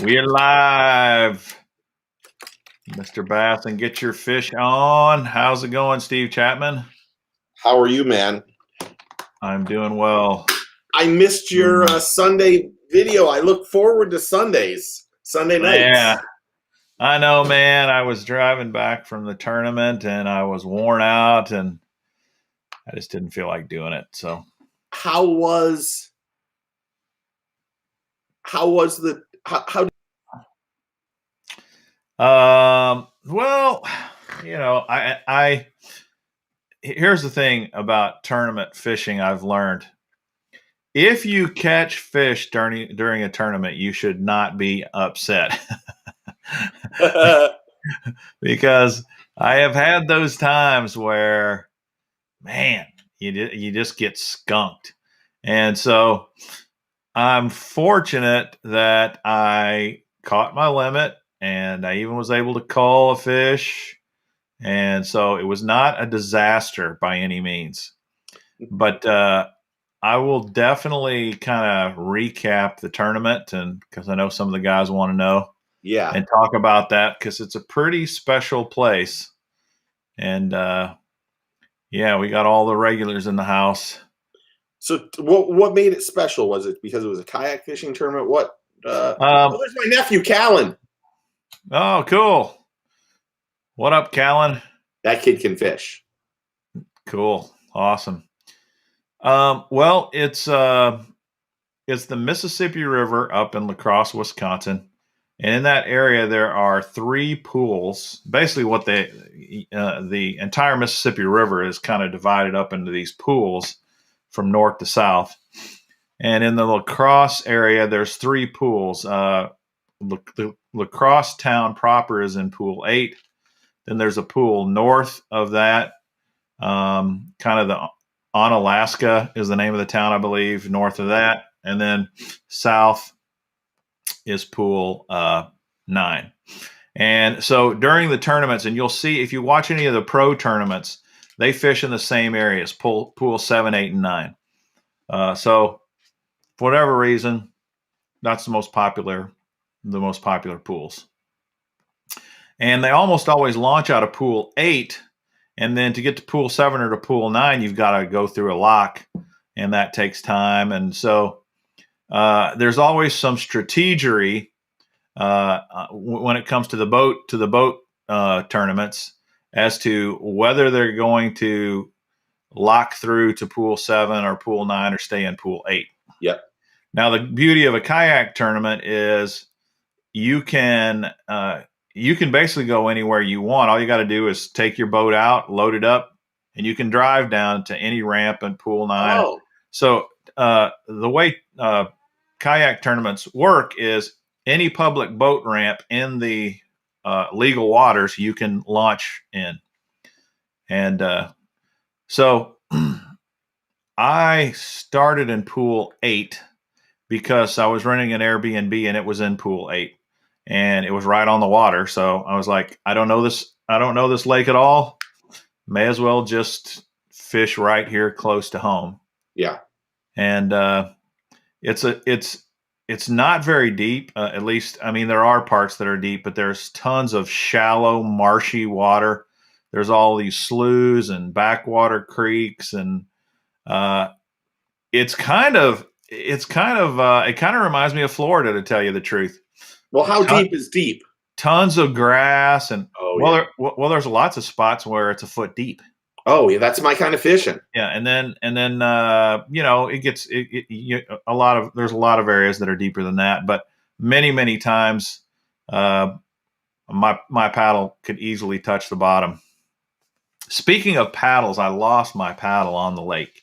We're live, Mr. Bass, and get your fish on. How's it going, Steve Chapman? How are you, man? I'm doing well. I missed your Sunday video. I look forward to Sundays, Sunday nights. Yeah, I know, man. I was driving back from the tournament and I was worn out and I just didn't feel like doing it. So how was the how well, I here's the thing about tournament fishing I've learned. If you catch fish during a tournament, you should not be upset. Because I have had those times where, man, you just get skunked. And so I'm fortunate that I caught my limit and I even was able to call a fish. And so it was not a disaster by any means. But I will definitely kind of recap the tournament, and because I know some of the guys want to know. Yeah. And talk about that because it's a pretty special place. And yeah, we got all the regulars in the house. So what made it special? Was it because it was a kayak fishing tournament? What? There's my nephew, Callan. Oh, cool. What up, Callan? That kid can fish. Cool. Awesome. Well, it's the Mississippi River up in La Crosse, Wisconsin. And in that area, there are 3 pools. Basically, what the entire Mississippi River is kind of divided up into these pools from north to south. And in the La Crosse area, there's 3 pools. The La Crosse town proper is in pool 8. Then there's a pool north of that, kind of the Onalaska is the name of the town, I believe, north of that. And then south is pool 9. And so during the tournaments, and you'll see if you watch any of the pro tournaments, they fish in the same areas, pool 7, 8, and 9. So for whatever reason, that's the most popular pools. And they almost always launch out of pool 8. And then to get to pool 7 or to pool 9, you've got to go through a lock, and that takes time. And so there's always some strategery when it comes to the boat tournaments as to whether they're going to lock through to pool 7 or pool 9 or stay in pool 8. Yep. Now, the beauty of a kayak tournament is you can basically go anywhere you want. All you got to do is take your boat out, load it up, and you can drive down to any ramp in pool 9. Oh. So the way kayak tournaments work is any public boat ramp in the legal waters you can launch in. And so I started in pool 8 because I was renting an Airbnb and it was in pool 8 and it was right on the water. So I was like, I don't know this lake at all. May as well just fish right here close to home. Yeah. And it's not very deep. At least, I mean, there are parts that are deep, but there's tons of shallow, marshy water. There's all these sloughs and backwater creeks, and it kind of reminds me of Florida, to tell you the truth. Well, how deep is deep? Tons of grass, and yeah. There's lots of spots where it's a foot deep. Oh, yeah, that's my kind of fishing. Yeah, and then it gets there's a lot of areas that are deeper than that, but many times my paddle could easily touch the bottom. Speaking of paddles, I lost my paddle on the lake.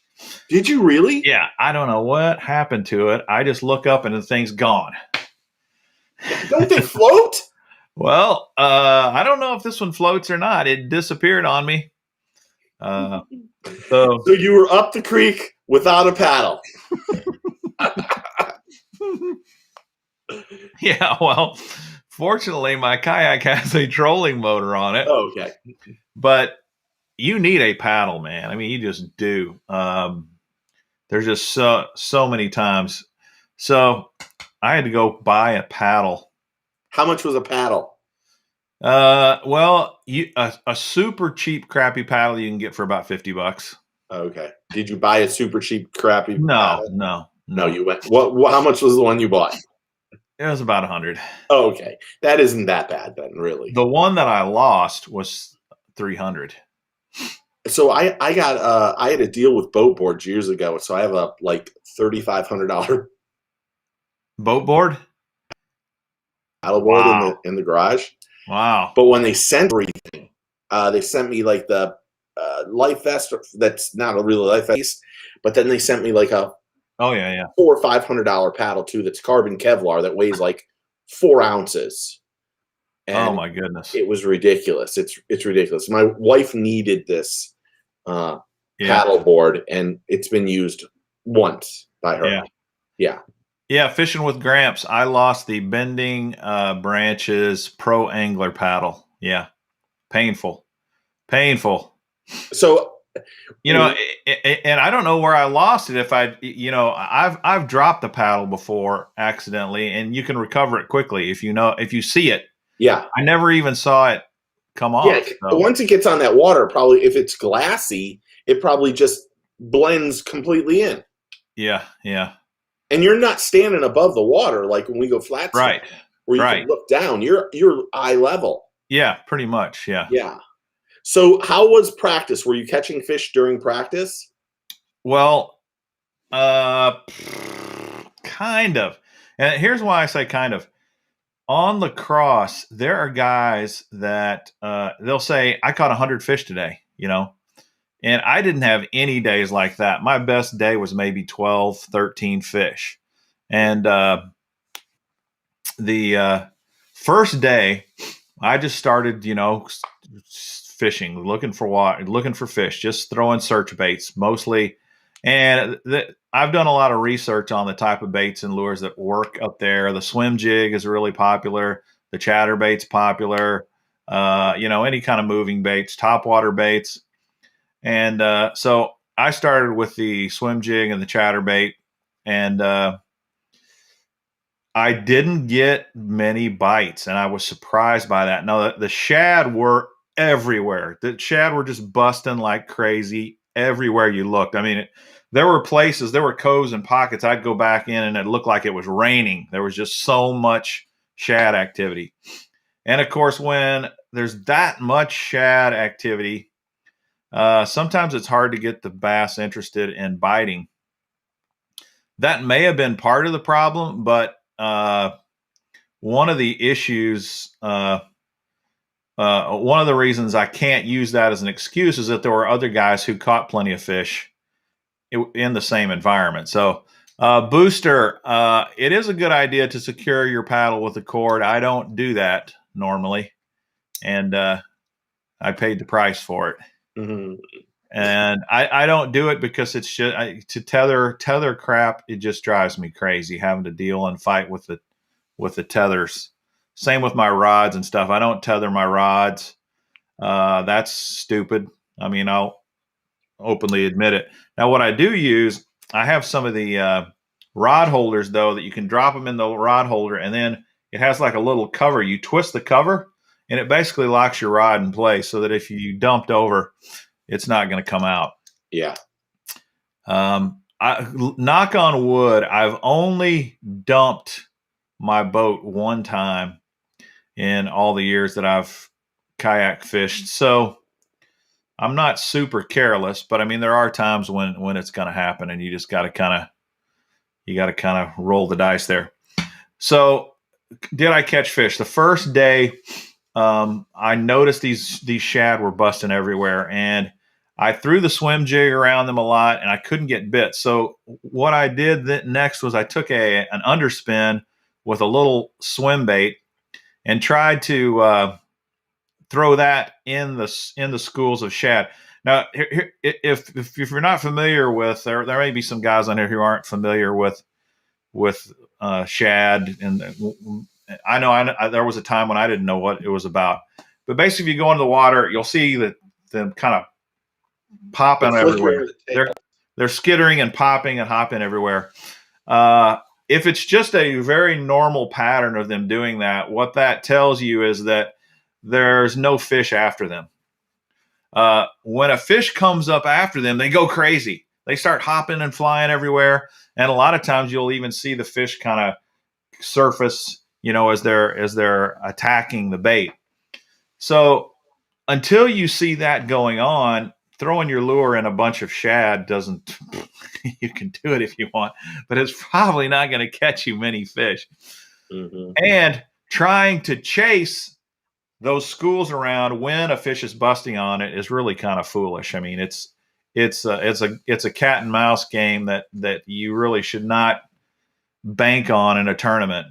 Did you really? Yeah, I don't know what happened to it. I just look up and the thing's gone. Don't they float? Well, I don't know if this one floats or not. It disappeared on me. So you were up the creek without a paddle. Yeah, well, fortunately, my kayak has a trolling motor on it. Oh, okay. But you need a paddle, man. I mean, you just do. There's just so many times. So I had to go buy a paddle How much was a paddle? Well, a super cheap, crappy paddle you can get for about $50. Okay. Did you buy a super cheap, crappy No, paddle? no, No, no. you went. What? How much was the one you bought? It was about 100. Oh, okay, that isn't that bad then, really. The one that I lost was 300. So I had a deal with boat boards years ago, so I have a like $3,500 Boat board? paddle board Wow. in the garage. Wow. But when they sent everything, they sent me like the life vest. That's not a real life vest, but then they sent me like a Oh yeah, yeah. $400 or $500 paddle too. That's carbon Kevlar that weighs like 4 ounces, Oh and my goodness. it was ridiculous. It's ridiculous. My wife needed this Yeah. paddle board, and it's been used once by her. Yeah. Yeah. Yeah, fishing with Gramps. I lost the Bending Branches Pro Angler paddle. Yeah. Painful. Painful. So You know, and I don't know where I lost it. If I've dropped the paddle before accidentally, and you can recover it quickly if you see it. yeah, I never even saw it come yeah. off. So Once it gets on that water, probably if it's glassy, it probably just blends completely in. yeah, yeah. And you're not standing above the water like when we go flat skiing, Right. where you Right. can look down. You're eye level. Yeah, pretty much. Yeah. Yeah. So how was practice? Were you catching fish during practice? Well, uh, kind of. And here's why I say kind of. On the cross, there are guys that they'll say, I caught 100 fish today, and I didn't have any days like that. My best day was maybe 12, 13 fish. And the first day, I just started, fishing, looking for water, looking for fish, just throwing search baits mostly. And I've done a lot of research on the type of baits and lures that work up there. The swim jig is really popular. The chatterbait's popular. Any kind of moving baits, topwater baits. And so I started with the swim jig and the chatterbait, and I didn't get many bites, and I was surprised by that. No, the shad were everywhere. The shad were just busting like crazy everywhere you looked. I mean, there were coves and pockets I'd go back in, and it looked like it was raining. There was just so much shad activity. And of course, when there's that much shad activity, sometimes it's hard to get the bass interested in biting. That may have been part of the problem, but one of the issues, one of the reasons I can't use that as an excuse is that there were other guys who caught plenty of fish in the same environment. So, booster, it is a good idea to secure your paddle with a cord. I don't do that normally, and I paid the price for it. Mm-hmm. And I don't do it because it's just to tether crap. It just drives me crazy having to deal and fight with the tethers. Same with my rods and stuff. I don't tether my rods. That's stupid. I mean, I'll openly admit it. Now, what I do use, I have some of the rod holders though that you can drop them in the rod holder, and then it has like a little cover. You twist the cover, and it basically locks your rod in place so that if you dumped over, it's not going to come out. Yeah. Knock on wood, I've only dumped my boat one time in all the years that I've kayak fished. So I'm not super careless, but I mean, there are times when it's going to happen, and you just got to kind of roll the dice there. So did I catch fish? The first day, I noticed these shad were busting everywhere, and I threw the swim jig around them a lot, and I couldn't get bit. So what I did next was I took an underspin with a little swim bait and tried to throw that in the schools of shad. Now, if you're not familiar with, there may be some guys on here who aren't familiar with shad, and I know there was a time when I didn't know what it was about. But basically, if you go into the water, you'll see that them kind of popping everywhere. They're skittering and popping and hopping everywhere. if it's just a very normal pattern of them doing that, what that tells you is that there's no fish after them. When a fish comes up after them, they go crazy. They start hopping and flying everywhere. And a lot of times you'll even see the fish kind of surface, as they're attacking the bait. So until you see that going on, throwing your lure in a bunch of shad doesn't, you can do it if you want, but it's probably not going to catch you many fish. Mm-hmm. And trying to chase those schools around when a fish is busting on it is really kind of foolish. I mean, it's a cat and mouse game that you really should not bank on in a tournament.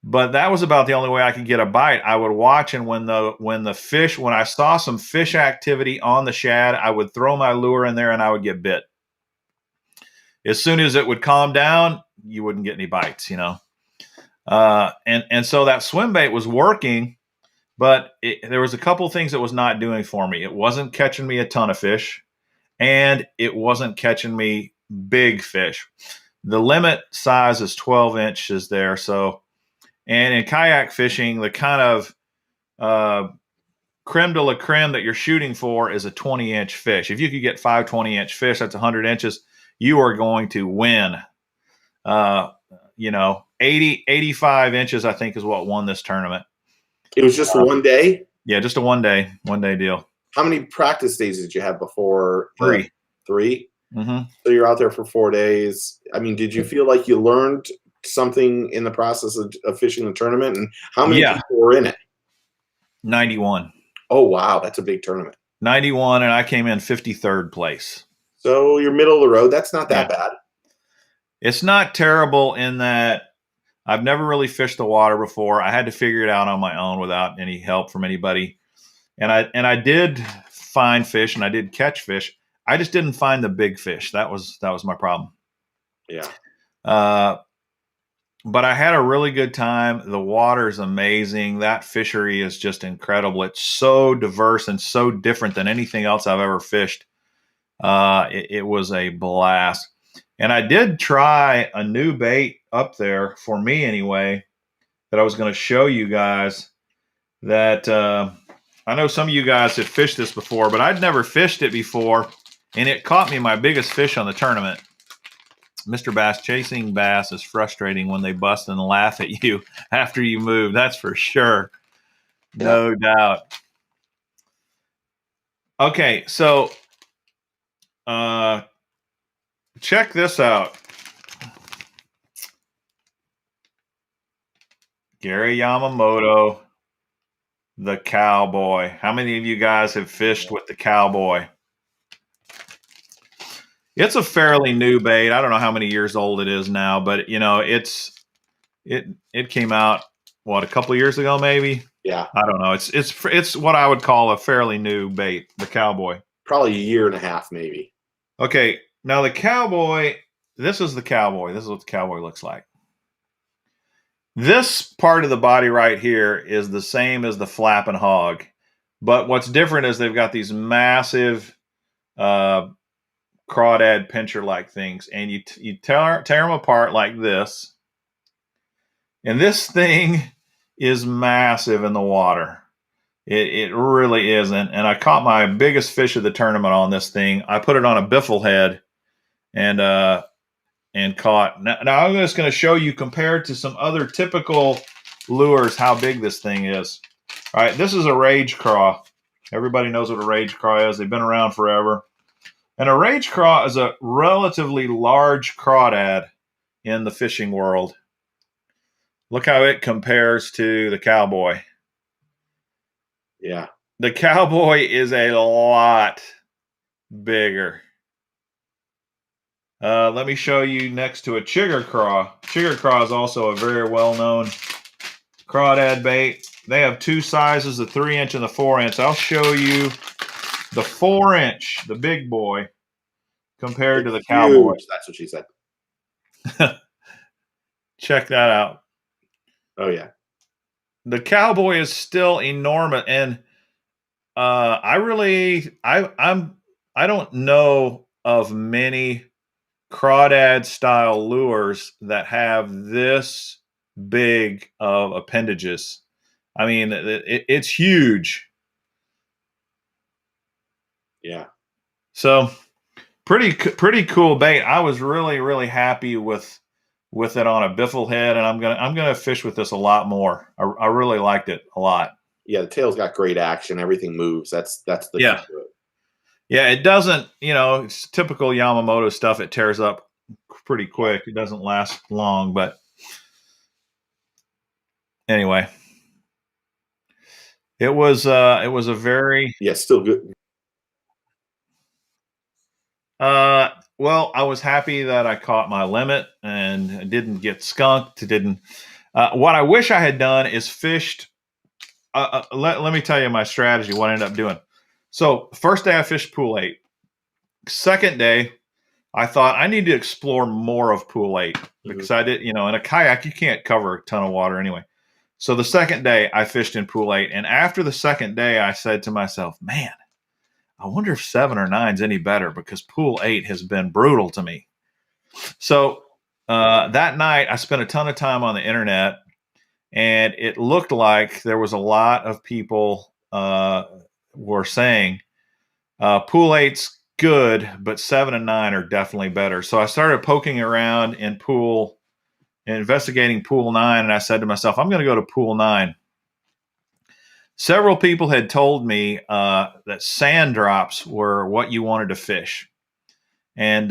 But that was about the only way I could get a bite. I would watch, and when I saw some fish activity on the shad, I would throw my lure in there and I would get bit. As soon as it would calm down, you wouldn't get any bites, And so that swim bait was working, but there was a couple things it was not doing for me. It wasn't catching me a ton of fish, and it wasn't catching me big fish. The limit size is 12 inches there. So, and in kayak fishing, the kind of creme de la creme that you're shooting for is a 20-inch fish. If you could get 5 20-inch fish, that's 100 inches, you are going to win. 85 inches, I think, is what won this tournament. It was just one day? Yeah, just a one day deal. How many practice days did you have before? 3. 3? Mm-hmm. So you're out there for 4 days. I mean, did you feel like you learned something in the process of fishing the tournament? And how many people were in it? 91. Oh, wow. That's a big tournament. 91, and I came in 53rd place. So you're middle of the road. That's not that bad. It's not terrible in that I've never really fished the water before. I had to figure it out on my own without any help from anybody. And I did find fish and I did catch fish. I just didn't find the big fish. That was my problem. Yeah. But I had a really good time. The water is amazing. That fishery is just incredible. It's so diverse and so different than anything else I've ever fished. It was a blast. And I did try a new bait up there, for me anyway, that I was going to show you guys. That I know some of you guys have fished this before, but I'd never fished it before. And it caught me my biggest fish on the tournament. Mr. Bass, chasing bass is frustrating when they bust and laugh at you after you move. That's for sure. No doubt. Okay, so check this out. Gary Yamamoto, the Cowboy. How many of you guys have fished with the Cowboy? It's a fairly new bait. I don't know how many years old it is now, but it came out a couple of years ago, maybe. Yeah. I don't know. It's what I would call a fairly new bait, the Cowboy. Probably a year and a half, maybe. Okay, now the Cowboy. This is the Cowboy. This is what the Cowboy looks like. This part of the body right here is the same as the flapping hog, but what's different is they've got these massive crawdad pincher-like things, and you tear them apart like this, and this thing is massive in the water. It really is, and I caught my biggest fish of the tournament on this thing. I put it on a biffle head, and caught. Now I'm just going to show you, compared to some other typical lures, how big this thing is. All right, this is a rage craw. Everybody knows what a rage craw is. They've been around forever. And a rage craw is a relatively large crawdad in the fishing world. Look how it compares to the Cowboy. Yeah. The Cowboy is a lot bigger. Let me show you next to a chigger craw. Chigger craw is also a very well-known crawdad bait. They have two sizes, the 3-inch and the 4-inch. I'll show you the 4-inch, the big boy, compared to the Cowboy. That's what she said. Check that out. Oh yeah. The Cowboy is still enormous, and I don't know of many crawdad style lures that have this big of appendages. I mean, it's huge. Yeah. So pretty cool bait. I was really happy with it on a biffle head, and I'm gonna fish with this a lot more. I really liked it a lot. Yeah, the tail's got great action. Everything moves. That's the key Yeah. to it. Yeah, it doesn't, it's typical Yamamoto stuff. It tears up pretty quick. It doesn't last long, but anyway, it was a very Yeah, still good. well, I was happy that I caught my limit and didn't get skunked. Didn't. What I wish I had done is fished. Let me tell you my strategy. What I ended up doing. So first day I fished pool 8. Second day, I thought I need to explore more of pool 8 because I did. In a kayak you can't cover a ton of water anyway. So the second day I fished in pool 8, and after the second day I said to myself, "Man, I wonder if 7 or 9 is any better because pool 8 has been brutal to me." So that night, I spent a ton of time on the internet, and it looked like there was a lot of people were saying pool 8's good, but 7 and 9 are definitely better. So I started poking around in investigating pool 9, and I said to myself, I'm going to go to pool 9. Several people had told me that sand drops were what you wanted to fish. And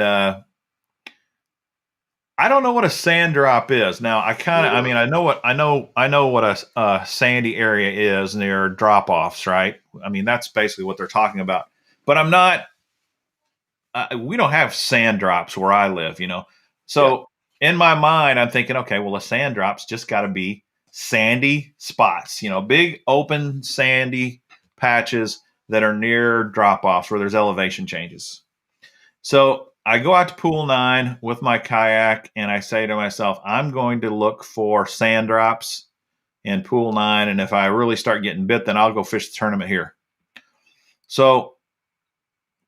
I don't know what a sand drop is. Now, I know what a sandy area is near drop offs, right? I mean, that's basically what they're talking about. But I'm not, we don't have sand drops where I live, So in my mind, I'm thinking, okay, well, a sand drop's just got to be sandy spots, big open sandy patches that are near drop offs where there's elevation changes. So I go out to pool 9 with my kayak and I say to myself, I'm going to look for sand drops in pool 9. And if I really start getting bit, then I'll go fish the tournament here. So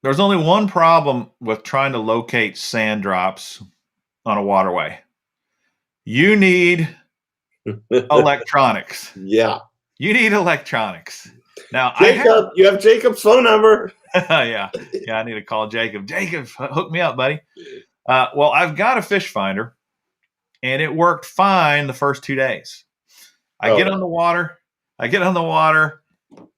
there's only one problem with trying to locate sand drops on a waterway. You need electronics. Yeah. You need electronics. Now, Jacob, you have Jacob's phone number. yeah, I need to call Jacob. Jacob, hook me up, buddy. Well, I've got a fish finder, and it worked fine the first 2 days. I get on the water,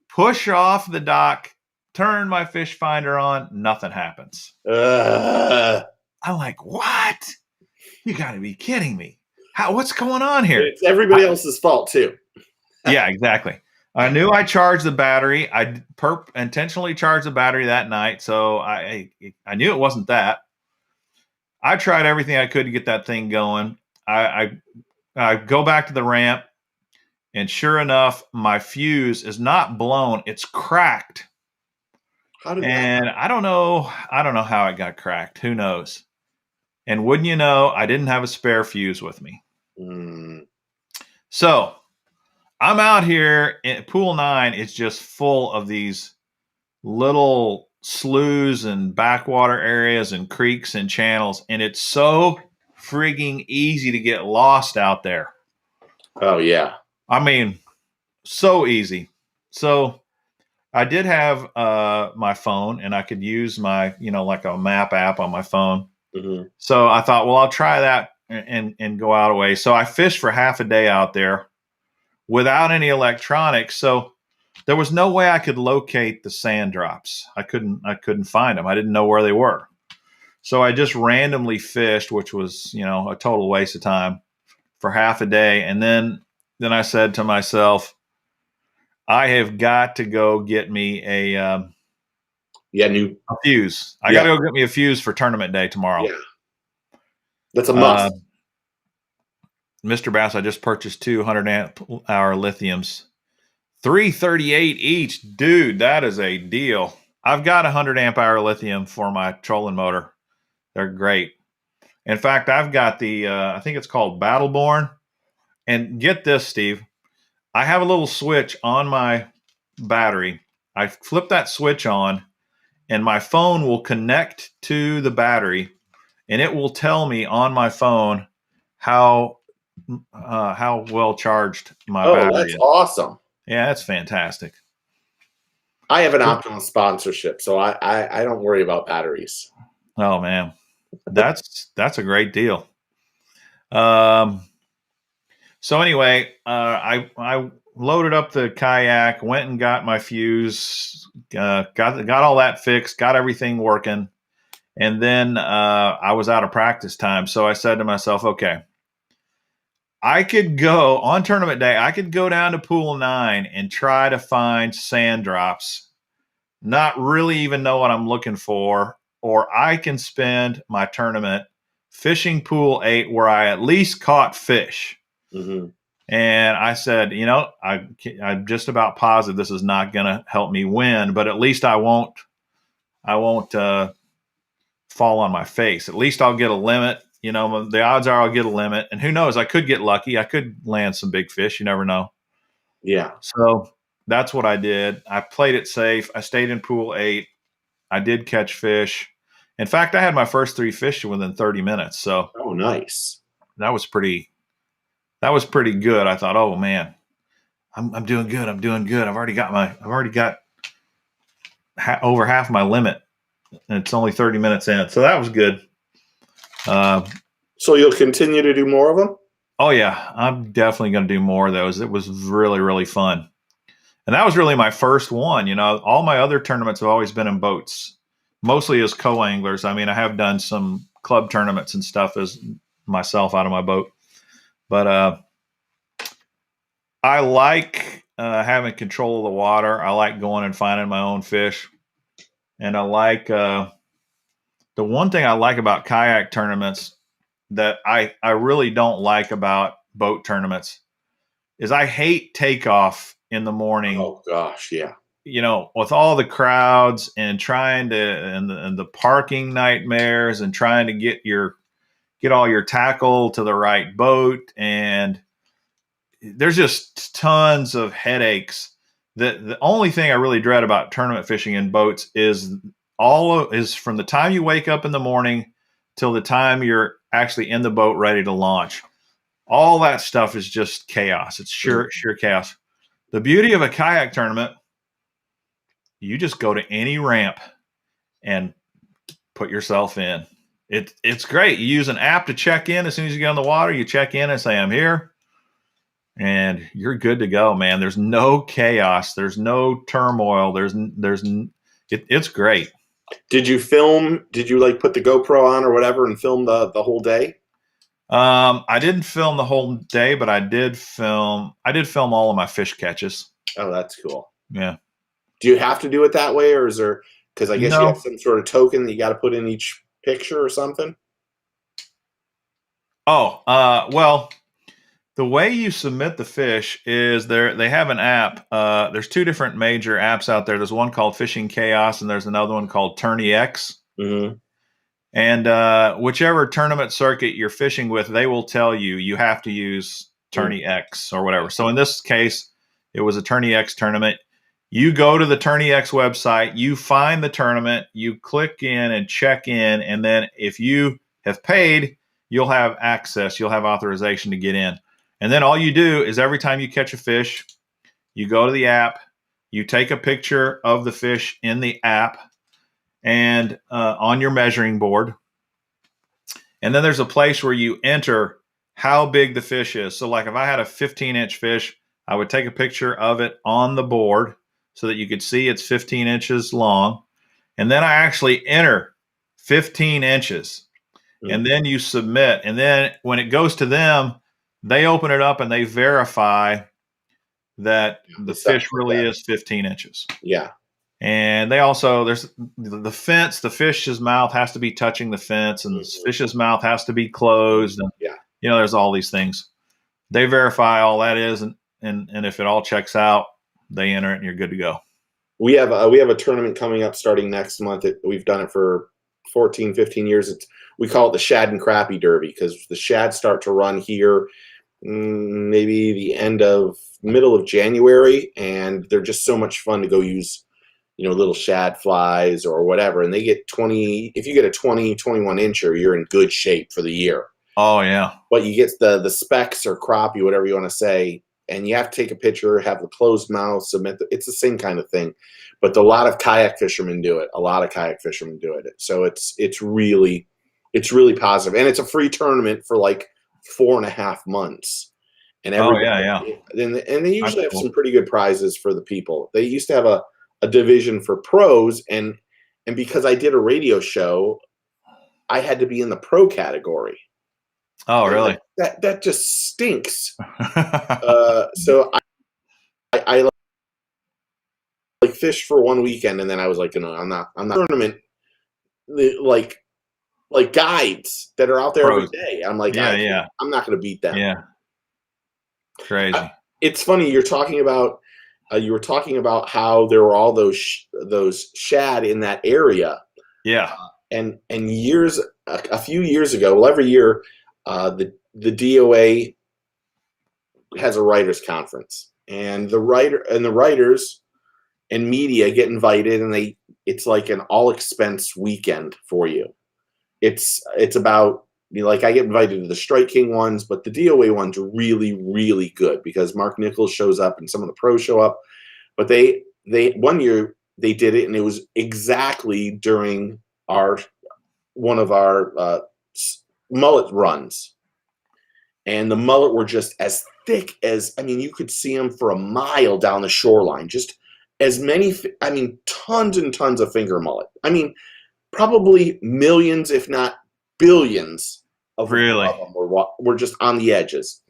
push off the dock, turn my fish finder on, nothing happens. I'm like, what? You got to be kidding me. What's going on here? It's everybody else's fault, too. Yeah, exactly. I knew I charged the battery. I intentionally charged the battery that night, so I knew it wasn't that. I tried everything I could to get that thing going. I go back to the ramp, and sure enough, my fuse is not blown; it's cracked. And I don't know how it got cracked. Who knows? And wouldn't you know, I didn't have a spare fuse with me. So I'm out here in pool 9. It's just full of these little sloughs and backwater areas and creeks and channels. And it's so frigging easy to get lost out there. Oh, yeah. I mean, so easy. So I did have my phone, and I could use my, like a map app on my phone. Mm-hmm. So I thought, well, I'll try that and go out a way. So I fished for half a day out there without any electronics. So there was no way I could locate the sand drops. I couldn't find them. I didn't know where they were. So I just randomly fished, which was, a total waste of time for half a day. And then I said to myself, I have got to go get me a fuse. I got to go get me a fuse for tournament day tomorrow. Yeah. That's a must. Mr. Bass, I just purchased 200 amp hour lithiums, $338 each. Dude, that is a deal. I've got 100 amp hour lithium for my trolling motor. They're great. In fact, I've got the, I think it's called Battleborn. And get this, Steve, I have a little switch on my battery. I flip that switch on, and my phone will connect to the battery, and it will tell me on my phone how well charged my Oh, battery that's is. awesome. Yeah, that's fantastic. I have an optional sponsorship, so I don't worry about batteries. Oh man, that's a great deal. Um, so anyway, I loaded up the kayak, went and got my fuse, got all that fixed, got everything working, and then I was out of practice time. So I said to myself, okay, I could go on tournament day. I could go down to pool 9 and try to find sand drops, not really even know what I'm looking for, or I can spend my tournament fishing pool 8 where I at least caught fish. Mm-hmm. And I said, I'm just about positive this is not going to help me win, but at least I won't fall on my face. At least I'll get a limit. The odds are I'll get a limit, and who knows? I could get lucky. I could land some big fish. You never know. Yeah. So that's what I did. I played it safe. I stayed in pool 8. I did catch fish. In fact, I had my first 3 fish within 30 minutes. So Oh, nice. that was pretty good. I thought, oh man, I'm doing good. I'm doing good. I've already got over half my limit, and it's only 30 minutes in. So that was good. So you'll continue to do more of them? Oh yeah, I'm definitely going to do more of those. It was really, really fun. And that was really my first one. All my other tournaments have always been in boats, mostly as co-anglers. I mean, I have done some club tournaments and stuff as myself out of my boat. But I like having control of the water. I like going and finding my own fish. And I like the one thing I like about kayak tournaments that I really don't like about boat tournaments is I hate takeoff in the morning. Oh gosh, yeah. With all the crowds and trying to and the parking nightmares and trying to get all your tackle to the right boat, and there's just tons of headaches. The only thing I really dread about tournament fishing in boats is from the time you wake up in the morning till the time you're actually in the boat ready to launch. All that stuff is just chaos. It's sheer chaos. The beauty of a kayak tournament, you just go to any ramp and put yourself in. It's great. You use an app to check in as soon as you get on the water. You check in and say, I'm here. And you're good to go, man. There's no chaos. There's no turmoil. It's great. Did you film? Did you put the GoPro on or whatever and film the whole day? I didn't film the whole day, but I did film all of my fish catches. Oh, that's cool. Yeah. Do you have to do it that way, or is there? Because I guess you have some sort of token that you got to put in each picture or something. Oh, well, the way you submit the fish is they have an app. There's 2 different major apps out there. There's one called Fishing Chaos, and there's another one called TourneyX. Mm-hmm. And whichever tournament circuit you're fishing with, they will tell you have to use TourneyX or whatever. So in this case, it was a TourneyX tournament. You go to the TourneyX website, you find the tournament, you click in and check in, and then if you have paid, you'll have access, you'll have authorization to get in. And then all you do is every time you catch a fish, you go to the app, you take a picture of the fish in the app and on your measuring board. And then there's a place where you enter how big the fish is. So like if I had a 15-inch fish, I would take a picture of it on the board so that you could see it's 15 inches long. And then I actually enter 15 inches. Mm-hmm. And then you submit. And then when it goes to them, they open it up and they verify that the fish really is 15 inches. Yeah. And they also, there's the fence, the fish's mouth has to be touching the fence, and the fish's mouth has to be closed. And, there's all these things. They verify all that is, and if it all checks out, they enter it and you're good to go. We have a tournament coming up starting next month. We've done it for 14, 15 years. We call it the Shad and Crappie Derby because the shad start to run here maybe the middle of January, and they're just so much fun to go use little shad flies or whatever, and they get 20. If you get a 20, 21 incher, you're in good shape for the year. Oh yeah. But you get the specs or crappie, whatever you want to say, and you have to take a picture, have the closed mouth, it's the same kind of thing. But a lot of kayak fishermen do it. So it's really positive, and it's a free tournament for like 4.5 months. And everybody, and they usually have some pretty good prizes for the people. They used to have a division for pros, and because I did a radio show, I had to be in the pro category. Oh, really? That just stinks. So I like fished for one weekend, and then I was like, I'm not tournament like guides that are out there every day. I'm like, I'm not going to beat them. Yeah. Crazy. It's funny you were talking about how there were all those shad in that area. Yeah. And a few years ago, well, every year, the DOA has a writers conference, and the writers and media get invited, and it's like an all expense weekend for you. It's about, like, I get invited to the Strike King ones, but the DOA ones are really, really good because Mark Nichols shows up and some of the pros show up. But they one year they did it, and it was exactly during one of our mullet runs, and the mullet were just as thick as, you could see them for a mile down the shoreline. Just as many, tons and tons of finger mullet. Probably millions, if not billions, of them were just on the edges.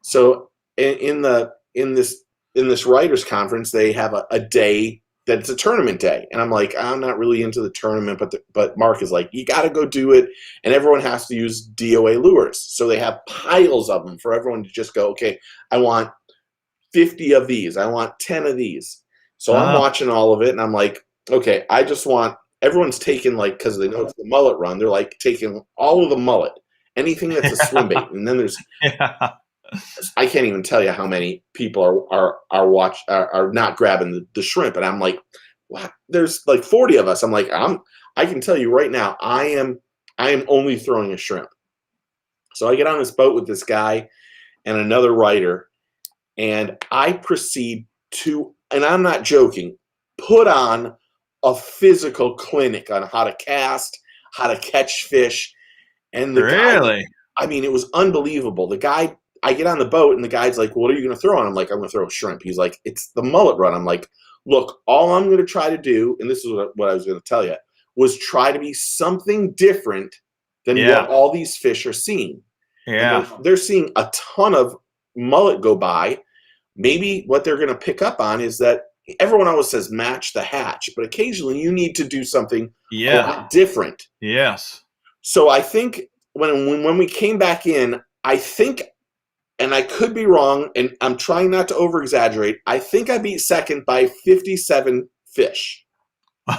So in this writers conference, they have a day that it's a tournament day, and I'm like, I'm not really into the tournament, but Mark is like, you got to go do it, and everyone has to use DOA lures. So they have piles of them for everyone to just go, okay, I want 50 of these, I want 10 of these. So I'm watching all of it, and I'm like, okay, I just want. Everyone's taking, like, because they know it's the mullet run, they're like taking all of the mullet, anything that's a swim bait, and then there's. Yeah. I can't even tell you how many people are not grabbing the shrimp, and I'm like, what? There's like 40 of us. I'm like, I can tell you right now, I am only throwing a shrimp. So I get on this boat with this guy and another writer, and I proceed to, and I'm not joking, put on a physical clinic on how to cast, how to catch fish, and guy, it was unbelievable. The guy. I get on the boat, and the guy's like, what are you going to throw on? I'm like, I'm going to throw a shrimp. He's like, it's the mullet run. I'm like, look, all I'm going to try to do, and this is what I was going to tell you, was try to be something different than what all these fish are seeing. Yeah. They're seeing a ton of mullet go by. Maybe what they're going to pick up on is that everyone always says match the hatch, but occasionally you need to do something a lot different. Yes. So I think when we came back in, I think, and I could be wrong, and I'm trying not to over-exaggerate, I think I beat second by 57 fish. And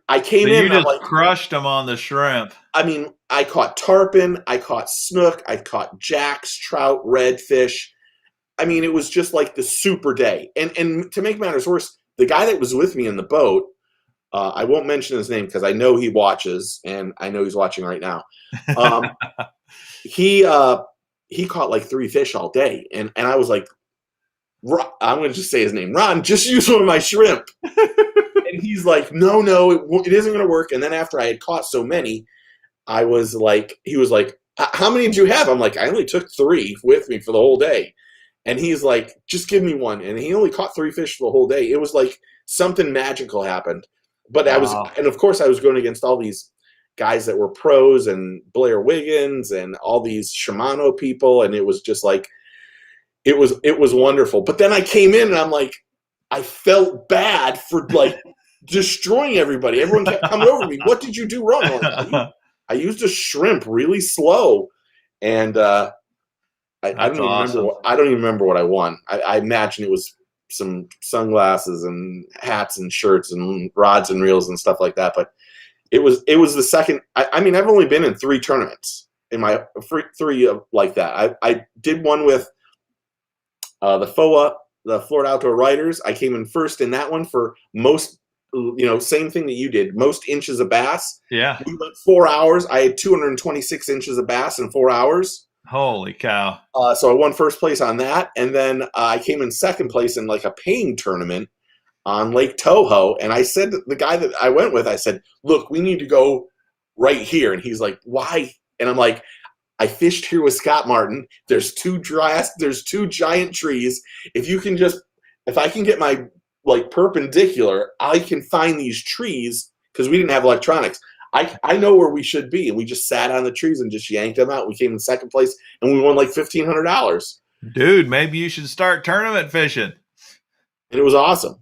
I came in, you just like, crushed them on the shrimp. I caught tarpon, I caught snook, I caught jacks, trout, redfish. It was just like the super day. And to make matters worse, the guy that was with me in the boat, I won't mention his name because I know he watches, and I know he's watching right now. He caught like 3 fish all day, and I was like, I'm going to just say his name, Ron, just use one of my shrimp. And he's like, no, it isn't going to work. And then after I had caught so many, he was like, how many did you have? I'm like, I only took 3 with me for the whole day. And he's like, just give me one. And he only caught 3 fish for the whole day. It was like something magical happened. But and of course I was going against all these guys that were pros and Blair Wiggins and all these Shimano people. And it was just like, it was wonderful. But then I came in, and I'm like, I felt bad for like destroying everybody. Everyone kept coming over to me. What did you do wrong? Like, I used a shrimp really slow. And, I don't even remember what I won. I imagine it was some sunglasses and hats and shirts and rods and reels and stuff like that. But it was the second. I've only been in 3 tournaments in my 3 like that. I did one with the FOA the Florida Outdoor Writers. I came in first in that one for most, same thing that you did, most inches of bass. Yeah. We went 4 hours. I had 226 inches of bass in 4 hours. Holy cow. So I won first place on that. And then I came in second place in like a paying tournament on Lake Toho. And I said to the guy that I went with, I said, look, we need to go right here. And he's like, why? And I'm like, I fished here with Scott Martin. There's two giant trees. If I can get my like perpendicular, I can find these trees because we didn't have electronics. I know where we should be. And we just sat on the trees and just yanked them out. We came in second place and we won like $1,500. Dude, maybe you should start tournament fishing. And it was awesome.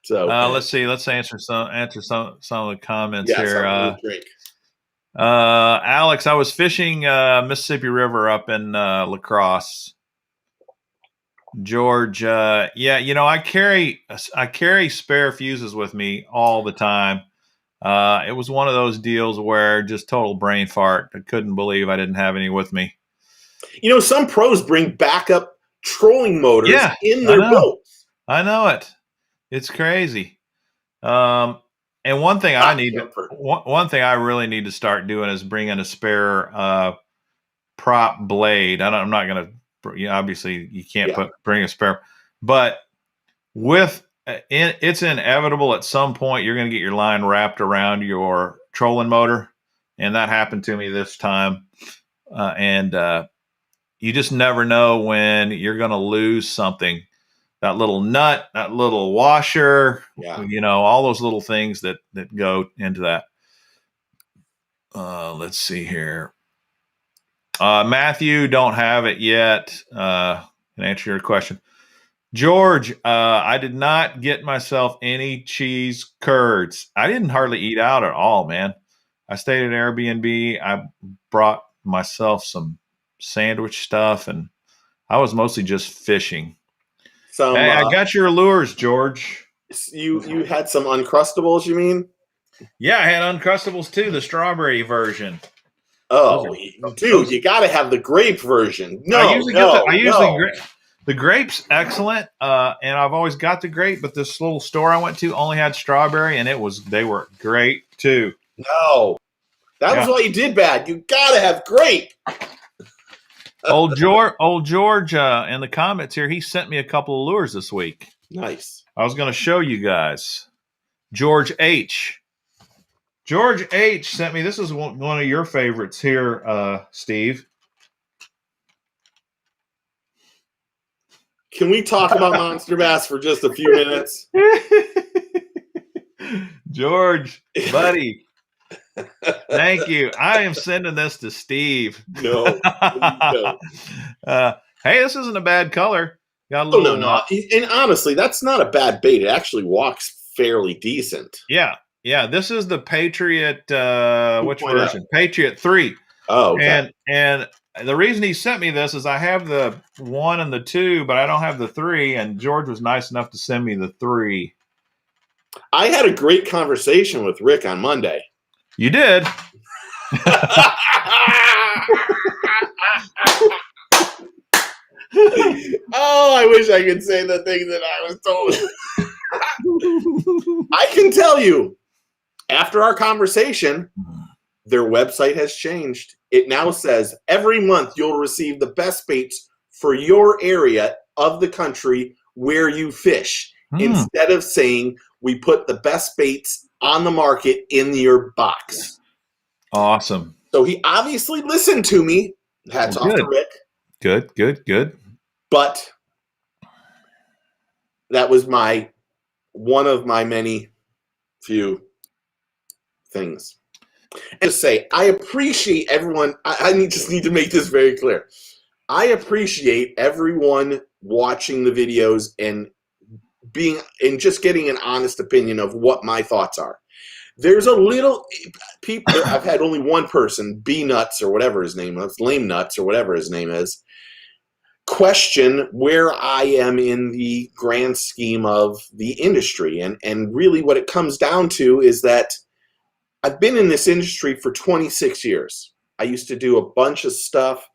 So let's see. Let's answer some of the comments here. Alex, I was fishing Mississippi River up in La Crosse. George, I carry spare fuses with me all the time. It was one of those deals where just total brain fart. I couldn't believe I didn't have any with me. Some pros bring backup trolling motors in their boats. I know it. It's crazy. And one thing I really need to start doing is bringing a spare prop blade. I'm not going to. Obviously, you can't bring a spare, but it's inevitable at some point you're going to get your line wrapped around your trolling motor, and that happened to me this time. And you just never know when you're going to lose something. That little nut, that little washer, all those little things that go into that. Let's see here. Matthew, don't have it yet. Can answer your question. George, I did not get myself any cheese curds. I didn't hardly eat out at all, man. I stayed at Airbnb. I brought myself some sandwich stuff, and I was mostly just fishing. Hey, I got your lures, George. You had some Uncrustables, you mean? Yeah, I had Uncrustables too, the strawberry version. Oh, dude, you got to have the grape version. The grape's excellent, and I've always got the grape, but this little store I went to only had strawberry, and they were great too. No, that was why you did bad. You got to have grape. Old George in the comments here, he sent me a couple of lures this week. Nice. I was going to show you guys. George H. sent me, this is one of your favorites here, Steve. Can we talk about monster bass for just a few minutes? George, buddy. Thank you. I am sending this to Steve. No. Hey, this isn't a bad color. Got a little no. And honestly, that's not a bad bait. It actually walks fairly decent. Yeah. This is the Patriot. Which version? Patriot 3. Oh, okay. And the reason he sent me this is I have the 1 and the 2, but I don't have the 3. And George was nice enough to send me the 3. I had a great conversation with Rick on Monday. You did. Oh, I wish I could say the thing that I was told. I can tell you, after our conversation, their website has changed. It now says every month you'll receive the best baits for your area of the country where you fish. Instead of saying we put the best baits on the market in your box. Awesome. So he obviously listened to me. Hats off to Rick. Good. But that was one of my many few things. And to say, I appreciate everyone. I just need to make this very clear. I appreciate everyone watching the videos and just getting an honest opinion of what my thoughts are. There's a little people. I've had only one person, B Nuts or whatever his name is, Lame Nuts or whatever his name is, question where I am in the grand scheme of the industry. And really what it comes down to is that I've been in this industry for 26 years. I used to do a bunch of stuff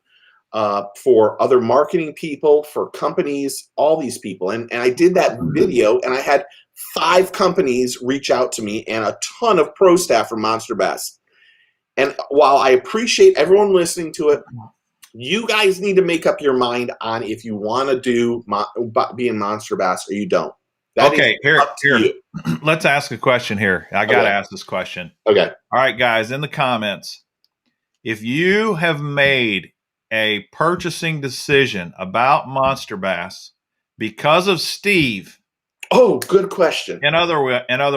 for other marketing people, for companies, all these people. And I did that video, and I had 5 companies reach out to me and a ton of pro staff from Monster Bass. And while I appreciate everyone listening to it, you guys need to make up your mind on if you want to do be in Monster Bass or you don't. That okay, is up to you. Let's ask a question here. I got to ask this question. Okay. All right, guys, in the comments, if you have made a purchasing decision about Monster Bass because of Steve. Oh, good question. In other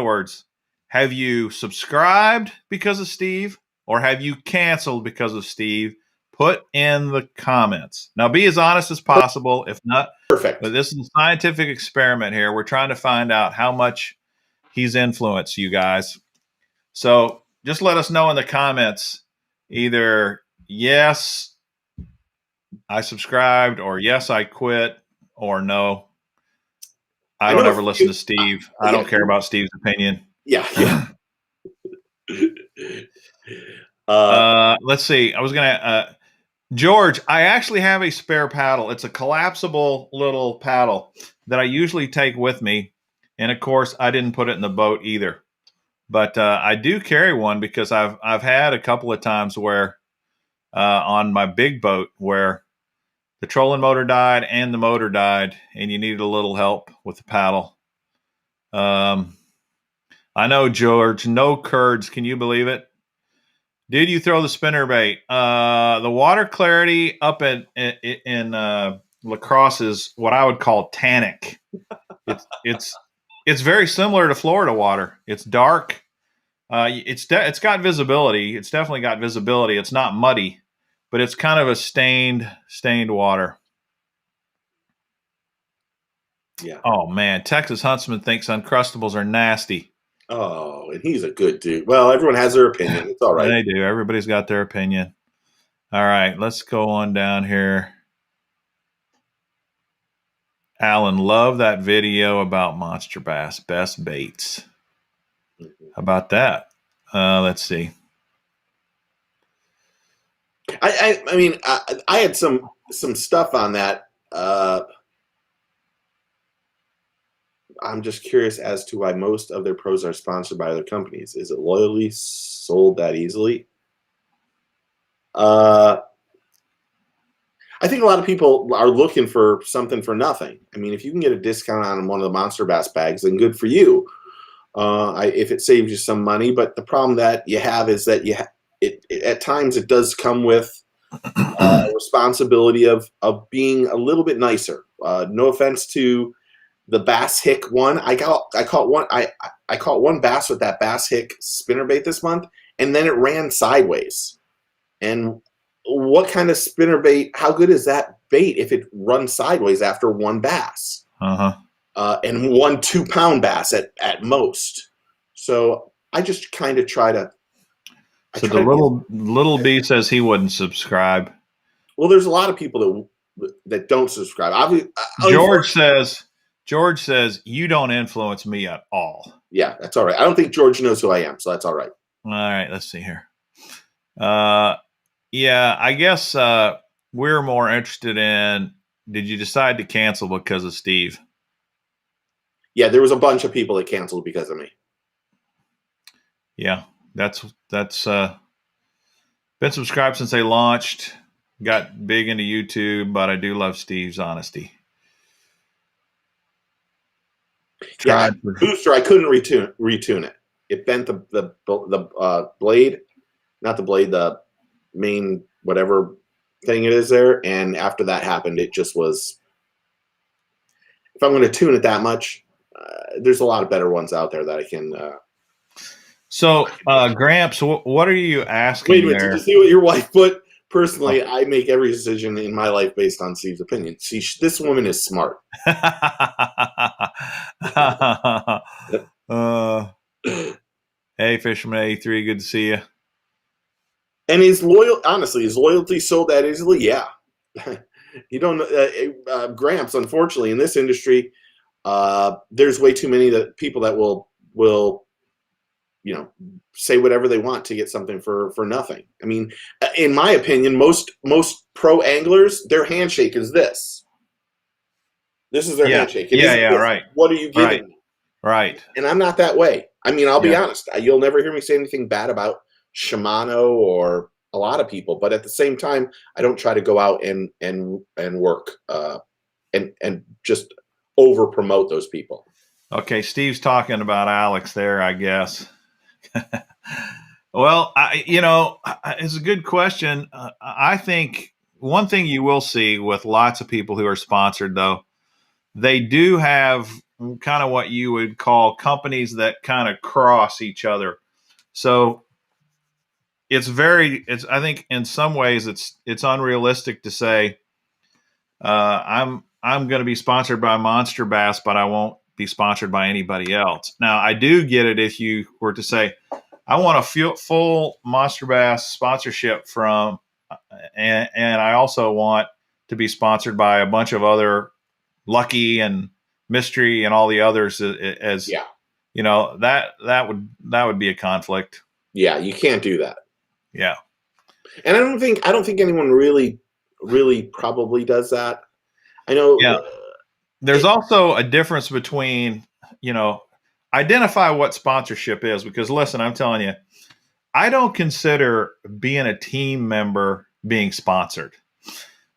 words, have you subscribed because of Steve or have you canceled because of Steve? Put in the comments. Now, be as honest as possible. If not, perfect. But this is a scientific experiment here. We're trying to find out how much he's influenced you guys. So just let us know in the comments, either yes, I subscribed, or yes, I quit, or no, I don't ever listen to Steve. I don't care about Steve's opinion. Yeah. Let's see. I was going to, George, I actually have a spare paddle. It's a collapsible little paddle that I usually take with me. And of course, I didn't put it in the boat either. But I do carry one because I've had a couple of times where on my big boat where the trolling motor died and the motor died, and you needed a little help with the paddle. I know, George, no curds. Can you believe it? Did you throw the spinnerbait? The water clarity up in La Crosse is what I would call tannic. It's very similar to Florida water. It's dark. It's got visibility. It's definitely got visibility. It's not muddy, but it's kind of a stained water. Yeah. Oh man, Texas Huntsman thinks Uncrustables are nasty. Oh, and he's a good dude. Well, everyone has their opinion. It's all right. They do. Everybody's got their opinion. All right, let's go on down here. Alan, love that video about Monster Bass, best baits. How about that? Let's see. I mean, I had some stuff on that. I'm just curious as to why most of their pros are sponsored by other companies. Is it loyally sold that easily? I think a lot of people are looking for something for nothing. I mean, if you can get a discount on one of the Monster Bass bags, then good for you. If it saves you some money, but the problem that you have is that at times it does come with a responsibility of being a little bit nicer. No offense to the BassHick one. I caught one bass with that BassHick spinnerbait this month, and then it ran sideways. And what kind of spinnerbait? How good is that bait if it runs sideways after one bass? And 1 2-pound bass at most. So I just kind of try to. So the little B says he wouldn't subscribe. Well, there's a lot of people that don't subscribe. George says you don't influence me at all. Yeah, that's all right. I don't think George knows who I am, so that's all right. All right, let's see here. Yeah, I guess we're more interested in, did you decide to cancel because of Steve? Yeah, there was a bunch of people that canceled because of me. Yeah, that's been subscribed since they launched. Got big into YouTube, but I do love Steve's honesty. Yeah, booster, I couldn't retune it. It bent the blade, not the blade, the main whatever thing it is there. And after that happened, it just was. If I'm going to tune it that much, there's a lot of better ones out there that I can. Gramps, what are you asking? Wait a minute, did you see what your wife put? Personally, I make every decision in my life based on Steve's opinion. See, this woman is smart. Hey, Fisherman 83, good to see you. And his loyalty sold that easily? Yeah. You don't Gramps, unfortunately, in this industry, there's way too many people that will say whatever they want to get something for nothing. I mean, in my opinion, most pro anglers, their handshake is this. This is their Yeah. handshake. It Yeah. isn't Yeah. this. Right. What are you Right. giving me? Right. And I'm not that way. I mean, I'll be Yeah. honest. You'll never hear me say anything bad about Shimano or a lot of people, but at the same time, I don't try to go out and work and just over promote those people. Okay. Steve's talking about Alex there, I guess. Well, it's a good question. I think one thing you will see with lots of people who are sponsored, though, they do have kind of what you would call companies that kind of cross each other. So I think in some ways it's unrealistic to say I'm going to be sponsored by Monster Bass, but I won't be sponsored by anybody else. Now, I do get it if you were to say, I want a full Monster Bass sponsorship from, and I also want to be sponsored by a bunch of other Lucky and Mystery and all the others as Yeah. that would be a conflict. Yeah, you can't do that. Yeah. And I don't think anyone really probably does that. I know. Yeah. There's also a difference between, identify what sponsorship is, because listen, I'm telling you, I don't consider being a team member being sponsored.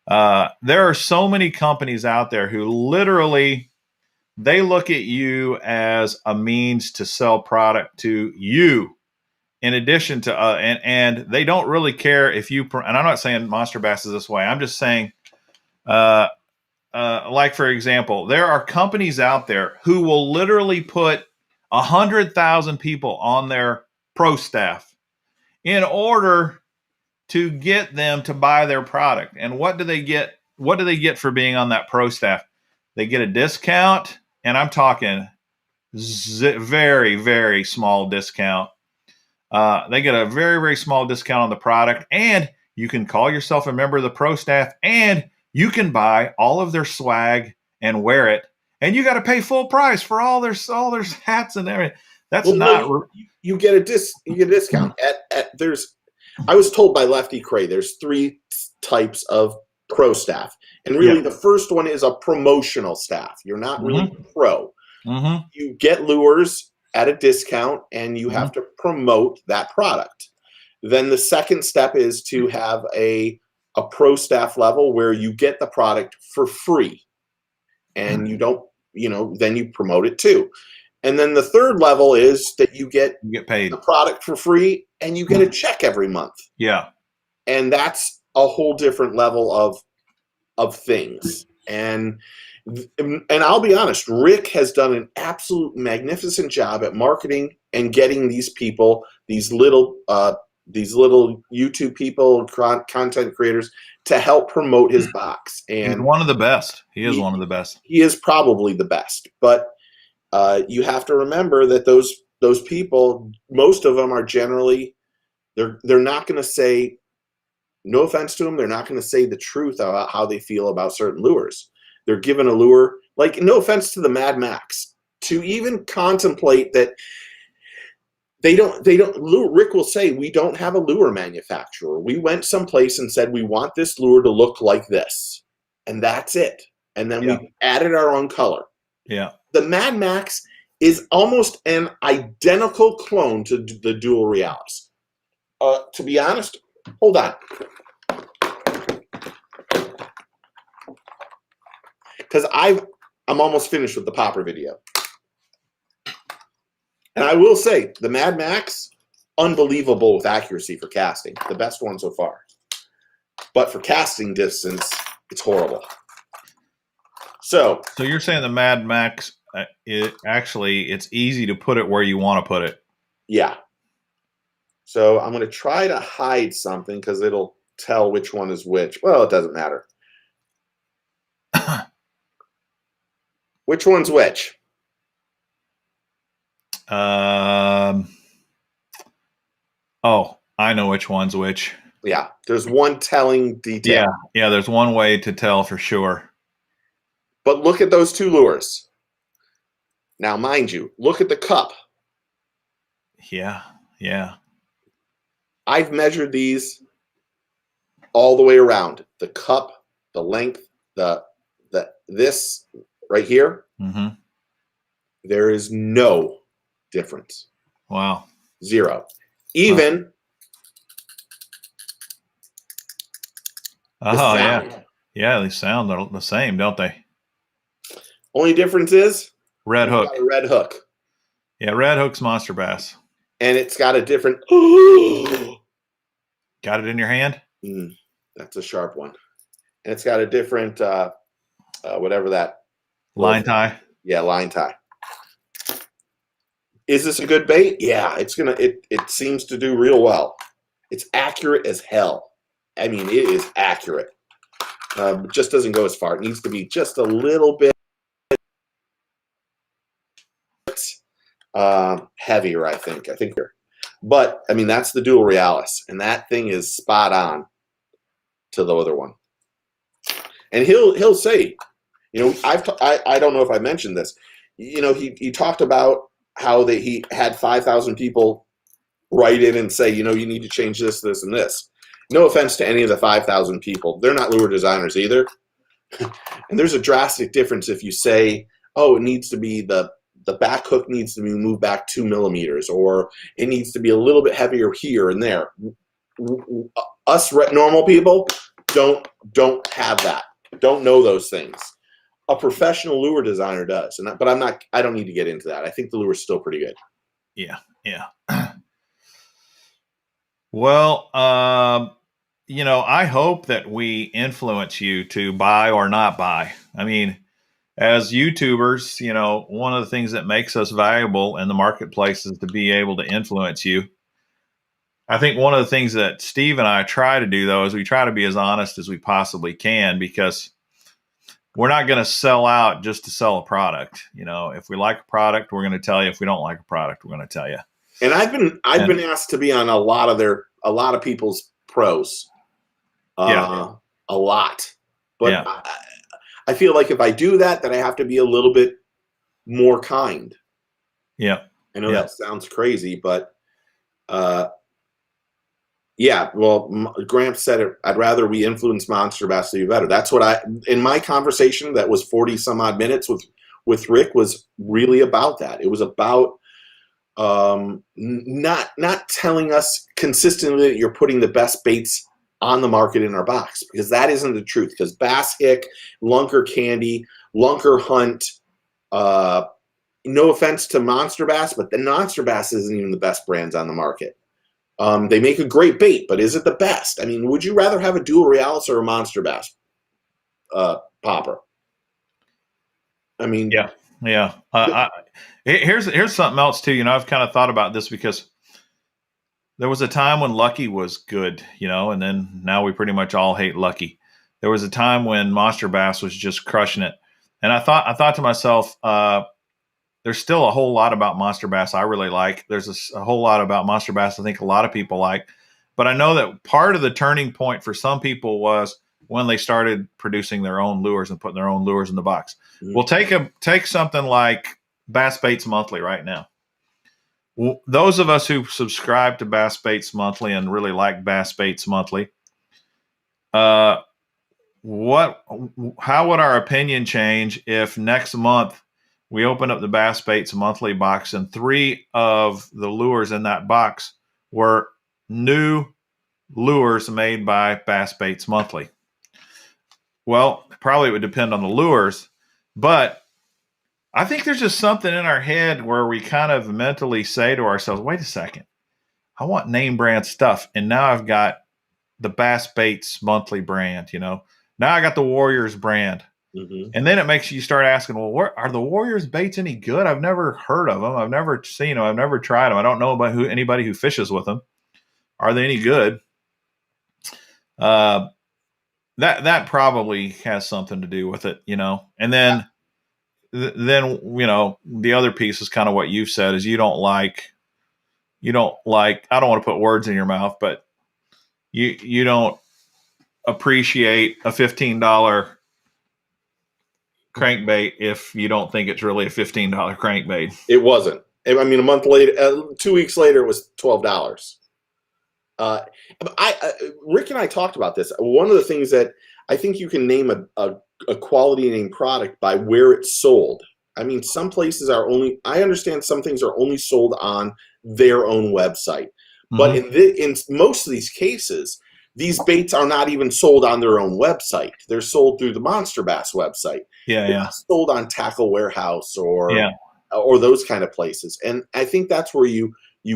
There are so many companies out there who literally they look at you as a means to sell product to you in addition to and they don't really care if you and I'm not saying Monster Bass is this way. I'm just saying like for example, there are companies out there who will literally put 100,000 people on their pro staff in order to get them to buy their product. And what do they get? What do they get for being on that pro staff? They get a discount, and I'm talking very, very small discount. They get a very, very small discount on the product, and you can call yourself a member of the pro staff, and you can buy all of their swag and wear it, and you got to pay full price for all their hats and everything. That's you get a discount at there's. I was told by Lefty Cray there's 3 types of pro staff, and really the first one is a promotional staff. You're not really pro. Mm-hmm. You get lures at a discount, and you have to promote that product. Then the second step is to have a pro staff level where you get the product for free, and you don't, then you promote it too. And then the third level is that you get paid the product for free, and you get a check every month. Yeah. And that's a whole different level of things. And I'll be honest, Rick has done an absolute magnificent job at marketing and getting these people, these little YouTube people, content creators, to help promote his box. And he's one of the best. He is one of the best. He is probably the best. But you have to remember that those people, most of them are generally, they're not going to say, no offense to them, they're not going to say the truth about how they feel about certain lures. They're given a lure, like, no offense to the Mad Max, to even contemplate that they don't, Rick will say, we don't have a lure manufacturer. We went someplace and said, we want this lure to look like this. And that's it. And then we added our own color. Yeah. The Mad Max is almost an identical clone to the Dual Realis. To be honest, hold on. Because I'm almost finished with the popper video. And I will say, the Mad Max, unbelievable with accuracy for casting. The best one so far. But for casting distance, it's horrible. So you're saying the Mad Max, it's easy to put it where you want to put it. Yeah. So I'm going to try to hide something because it'll tell which one is which. Well, it doesn't matter. Which one's which? Oh, I know which one's which. Yeah, there's one telling detail. Yeah, there's one way to tell for sure. But look at those 2 lures. Now, mind you, look at the cup. Yeah. I've measured these all the way around. the cup, the length, the this right here, Mm-hmm. there is no difference. Wow. Zero. Even the Oh, sound. yeah. Yeah, they sound the same, don't they? Only difference is Red it's hook. got a red hook. Yeah, red hook's monster bass. And it's got a different. Got it in your hand? That's a sharp one. And it's got a different, whatever that. Line tie? Yeah, line tie. Is this a good bait? Yeah, it seems to do real well. It's accurate as hell. I mean, it is accurate. Just doesn't go as far. It needs to be just a little bit heavier, I think. But I mean, that's the dual Realist, and that thing is spot on to the other one. And he'll say, I don't know if I mentioned this. He talked about how he had 5,000 people write in and say, you need to change this, this, and this. No offense to any of the 5,000 people. They're not lure designers either. And there's a drastic difference if you say, oh, it needs to be the back hook needs to be moved back 2 millimeters, or it needs to be a little bit heavier here and there. Us normal people don't have that. Don't know those things. A professional lure designer does, but I don't need to get into that. I think the lure is still pretty good. Yeah. Well, I hope that we influence you to buy or not buy. I mean, as YouTubers, one of the things that makes us valuable in the marketplace is to be able to influence you. I think one of the things that Steve and I try to do, though, is we try to be as honest as we possibly can, because we're not going to sell out just to sell a product. If we like a product, we're going to tell you. If we don't like a product, we're going to tell you. And I've been asked to be on a lot of people's pros. A lot. But yeah. I feel like if I do that, then I have to be a little bit more kind. Yeah. I know that sounds crazy, but yeah, well, Gramps said it. I'd rather we influence monster bass to be better. That's what in my conversation that was 40 some odd minutes with Rick was really about that. It was about not telling us consistently that you're putting the best baits on the market in our box, because that isn't the truth. Because BassHick, Lunker Candy, Lunker Hunt, no offense to Monster Bass, but the Monster Bass isn't even the best brands on the market. They make a great bait, but is it the best? I mean, would you rather have a dual Realist or a Monster Bass popper? I mean, yeah. Here's something else too. I've kind of thought about this, because there was a time when Lucky was good, and then now we pretty much all hate Lucky. There was a time when Monster Bass was just crushing it, and I thought to myself, there's still a whole lot about Monster Bass I really like. There's a whole lot about Monster Bass I think a lot of people like. But I know that part of the turning point for some people was when they started producing their own lures and putting their own lures in the box. Mm-hmm. Well, take something like Bass Baits Monthly right now. Well, those of us who subscribe to Bass Baits Monthly and really like Bass Baits Monthly, how would our opinion change if next month we open up the Bass Baits Monthly box and 3 of the lures in that box were new lures made by Bass Baits Monthly? Well, probably it would depend on the lures, but I think there's just something in our head where we kind of mentally say to ourselves, wait a second, I want name brand stuff. And now I've got the Bass Baits Monthly brand, Now I got the Warriors brand. Mm-hmm. And then it makes you start asking, well, are the Warriors baits any good? I've never heard of them. I've never seen them. I've never tried them. I don't know about anybody who fishes with them. Are they any good? That probably has something to do with it, And then the other piece is kind of what you've said, is you don't like, I don't want to put words in your mouth, but you don't appreciate a $15 crankbait if you don't think it's really a $15 crankbait. It wasn't. I mean, a month later, 2 weeks later, it was $12. Uh, Rick and I talked about this. One of the things that I think you can name a quality name product by where it's sold. I mean, some places are only. I understand some things are only sold on their own website, but Mm-hmm. in most of these cases, these baits are not even sold on their own website. They're sold through the Monster Bass website. Yeah, They're yeah, not sold on Tackle Warehouse yeah. or those kind of places. And I think that's where you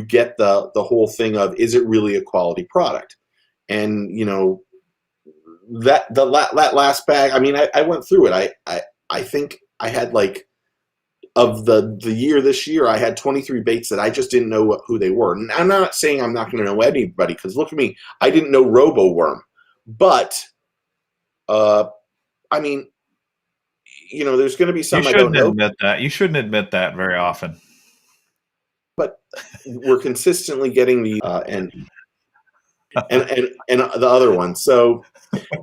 get the whole thing of, is it really a quality product? And that last bag, I mean, I went through it. I think I had, like, of the year this year, I had 23 baits that I just didn't know who they were. And I'm not saying I'm not going to know anybody, because look at me, I didn't know Robo Worm. But I mean, there's going to be You some I don't shouldn't know, admit that. You shouldn't admit that very often. but we're consistently getting the and the other one. So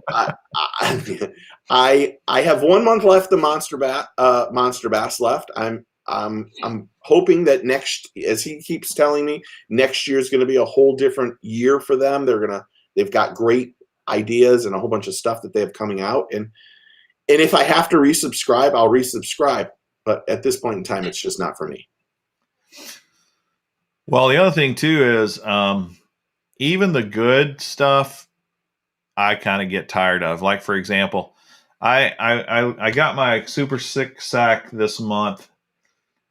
I, I have 1 month left of Monster Bass left. I'm hoping that as he keeps telling me, next year is going to be a whole different year for them. They've got great ideas and a whole bunch of stuff that they have coming out. And if I have to resubscribe, I'll resubscribe. But at this point in time, it's just not for me. Well, the other thing too is even the good stuff I kind of get tired of. Like, for example, I got my Super Six Sack this month,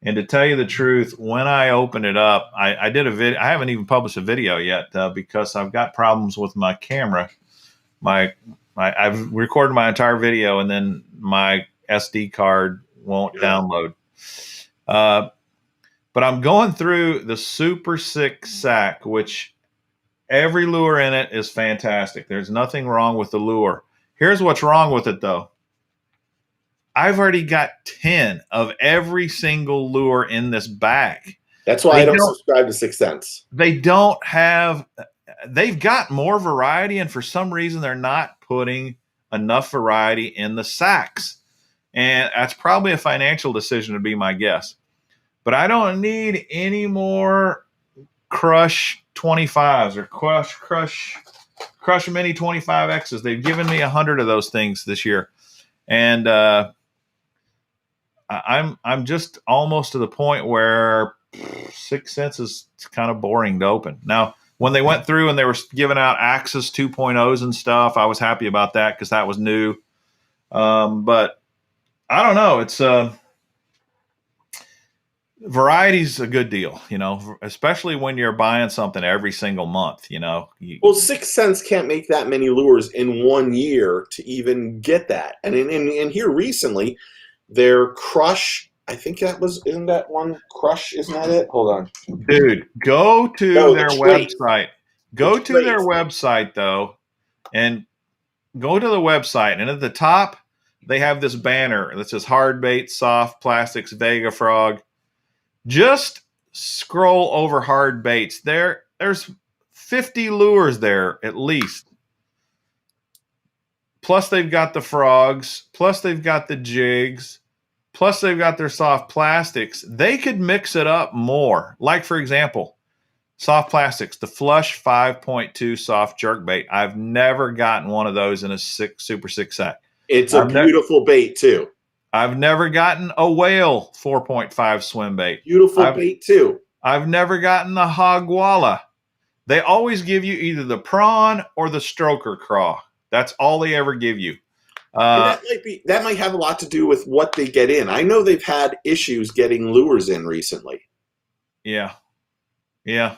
and to tell you the truth, when I opened it up, I did a video. I haven't even published a video yet because I've got problems with my camera. I've recorded my entire video, and then my SD card won't download. But I'm going through the Super Six Sack, which every lure in it is fantastic. There's nothing wrong with the lure. Here's what's wrong with it, though. I've already got 10 of every single lure in this bag. That's why I don't subscribe to Sixth Sense. They don't have, they've got more variety, and for some reason, they're not putting enough variety in the sacks. And that's probably a financial decision, to be my guess. But I don't need any more Crush 25s or Crush Mini 25Xs. They've given me 100 of those things this year. And I'm just almost to the point where Sixth Sense is kind of boring to open. Now, when they went through and they were giving out Axis 2.0s and stuff, I was happy about that because that was new. But I don't know. It's variety's a good deal, especially when you're buying something every single month, Well, Sixth Sense can't make that many lures in 1 year to even get that. And in here recently, their Crush, I think isn't that one Crush? Isn't that it? Hold on. Dude, go to their website. Go to their website, though, and go to the website. And at the top, they have this banner that says hard bait, soft plastics, Vega Frog. Just scroll over hard baits. There's 50 lures there at least. Plus they've got the frogs. Plus they've got the jigs. Plus they've got their soft plastics. They could mix it up more. Like, for example, soft plastics, the Flush 5.2 soft jerkbait. I've never gotten one of those in a Super Six Sack. It's a beautiful bait too. I've never gotten a Whale 4.5 swim bait. Beautiful bait too. I've never gotten the Hogwalla. They always give you either the prawn or the stroker craw. That's all they ever give you. That might have a lot to do with what they get in. I know they've had issues getting lures in recently. Yeah. Yeah.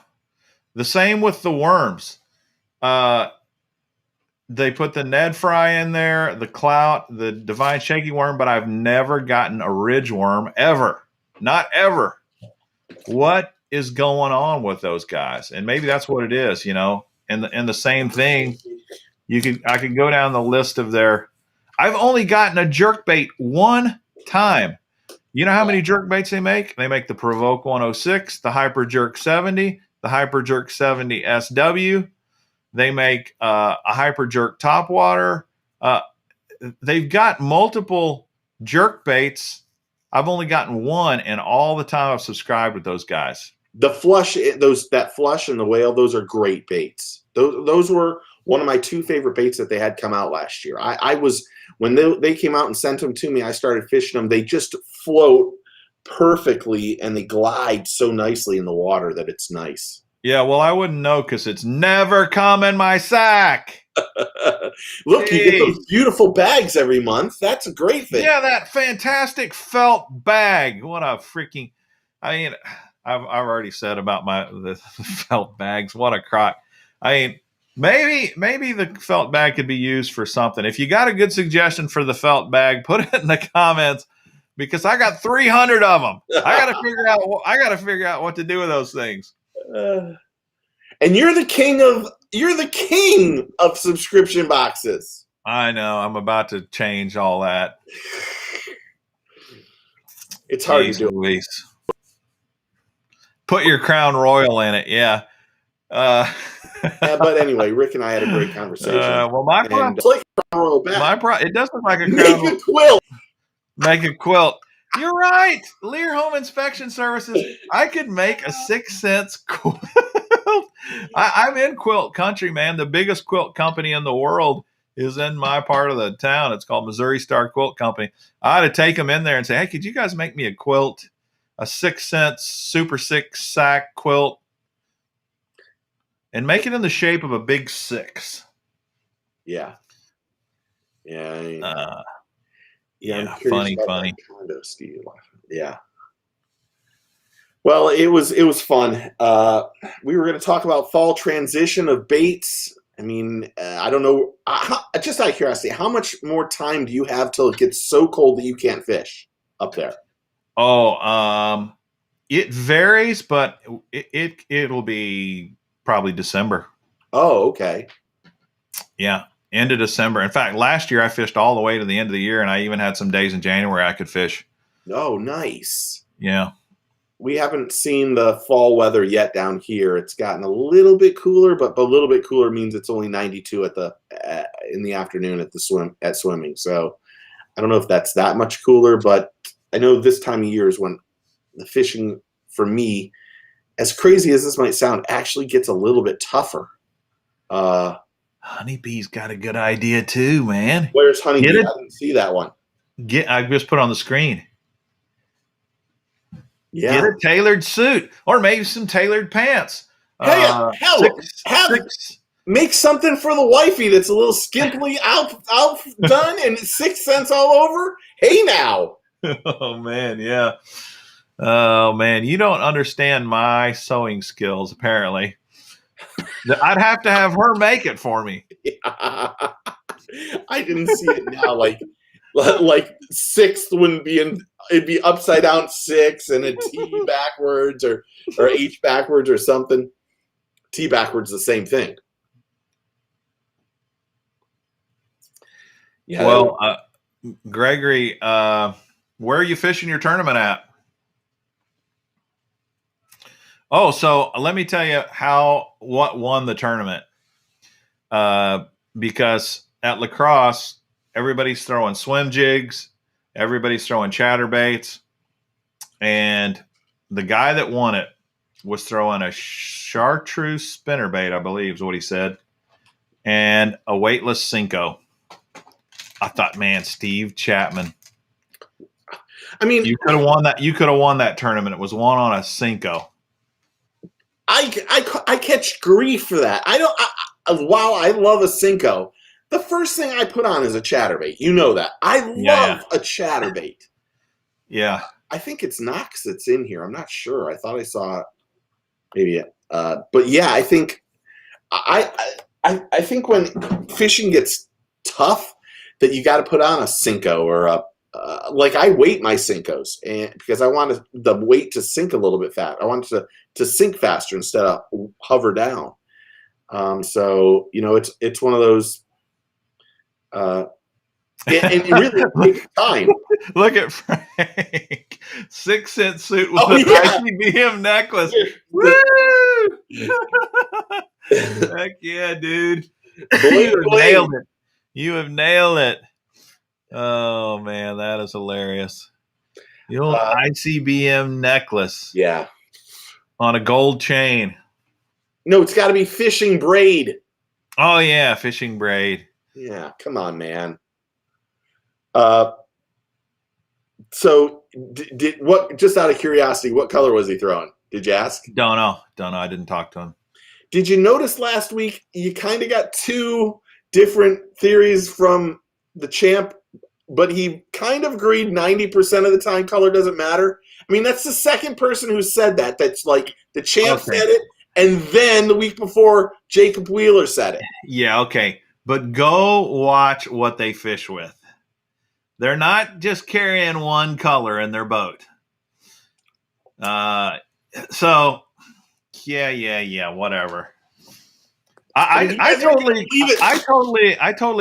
The same with the worms. They put the Ned Fry in there, the Clout, the Divine Shaky Worm, but I've never gotten a Ridge Worm ever. Not ever. What is going on with those guys? And maybe that's what it is, And the same thing, I could go down the list of their. I've only gotten a jerkbait one time. You know how many jerkbaits they make? They make the Provoke 106, the Hyper Jerk 70, the Hyper Jerk 70 SW. They make a Hyper Jerk Topwater. They've got multiple jerk baits. I've only gotten one in all the time I've subscribed with those guys. The flush, that flush and the whale, those are great baits. Those were one of my two favorite baits that they had come out last year. I was when they came out and sent them to me, I started fishing them. They just float perfectly and they glide so nicely in the water that it's nice. Yeah, well, I wouldn't know because it's never come in my sack. Look, you get those beautiful bags every month. That's a great thing. Yeah, that fantastic felt bag. What a freaking! I mean, I've already said about the felt bags. What a crock! I mean, maybe the felt bag could be used for something. If you got a good suggestion for the felt bag, put it in the comments because I got 300 of them. I got to figure out what to do with those things. And you're the king of subscription boxes. I know. I'm about to change all that. It's hard to do. Luis. Put your Crown Royal in it. Yeah. Yeah, but anyway, Rick and I had a great conversation. Well, it's like a Crown Royal bag. It does look like a Crown Royal. Quilt. Make a quilt. You're right. Lear Home Inspection Services. I could make a 6 cents quilt. I'm in quilt country, man. The biggest quilt company in the world is in my part of the town. It's called Missouri Star Quilt Company. I ought to take them in there and say, hey, could you guys make me a quilt? A 6 cent Super 6 sack quilt. And make it in the shape of a big 6. Yeah. Yeah. Yeah, funny. Condo, Steve. Yeah. Well, it was fun. We were going to talk about fall transition of baits. I mean, I don't know. Just out of curiosity, how much more time do you have till it gets so cold that you can't fish up there? Oh, it varies, but it'll be probably December. Oh, okay. Yeah. End of December. In fact, last year I fished all the way to the end of the year, and I even had some days in January I could fish. Oh, nice. Yeah. We haven't seen the fall weather yet down here. It's gotten a little bit cooler, but a little bit cooler means it's only 92 in the afternoon at swimming. So I don't know if that's that much cooler, but I know this time of year is when the fishing for me, as crazy as this might sound, actually gets a little bit tougher. Honeybee's got a good idea too, man. Where's Honeybee? I didn't see that one. I just put it on the screen. Yeah. Get a tailored suit or maybe some tailored pants. Make something for the wifey that's a little skimpily outdone and 6 cents all over. Hey now. Oh man, yeah. Oh man, you don't understand my sewing skills apparently. I'd have to have her make it for me. Yeah. I didn't see it now. Like sixth wouldn't be it'd be upside down 6 and a T backwards or H backwards or something. T backwards, the same thing. Yeah. Well, Gregory, where are you fishing your tournament at? Oh, so let me tell you what won the tournament. Because at La Crosse, everybody's throwing swim jigs, everybody's throwing chatterbaits, and the guy that won it was throwing a chartreuse spinnerbait, I believe is what he said, and a weightless Cinco. I thought, man, Steve Chapman. I mean, you could have won that. You could have won that tournament. It was won on a Cinco. I catch grief for that. While I love a Cinco, the first thing I put on is a chatterbait. You know that. I love a chatterbait. Yeah. I think it's Knox that's in here. I'm not sure. I thought I saw maybe but yeah, I think I think when fishing gets tough that you got to put on a Cinco or a like I weight my Cincos and because I want the weight to sink a little bit fast. I want it to sink faster instead of hover down. So it's one of those. And it really takes time. Look at Frank. 6 cent suit with an ICBM necklace. Woo! Heck yeah, dude. Nailed it. You have nailed it. Oh man, that is hilarious. The old ICBM necklace. Yeah. On a gold chain. No, it's got to be fishing braid. Oh yeah, fishing braid. Yeah, come on, man. So did what? Just out of curiosity, what color was he throwing? Did you ask? Don't know. I didn't talk to him. Did you notice last week you kind of got two different theories from the champ, but he kind of agreed 90% of the time color doesn't matter? I mean, that's the second person who said that. That's like the champ said it, and then the week before, Jacob Wheeler said it. Yeah, okay. But go watch what they fish with. They're not just carrying one color in their boat. So, yeah, whatever. I totally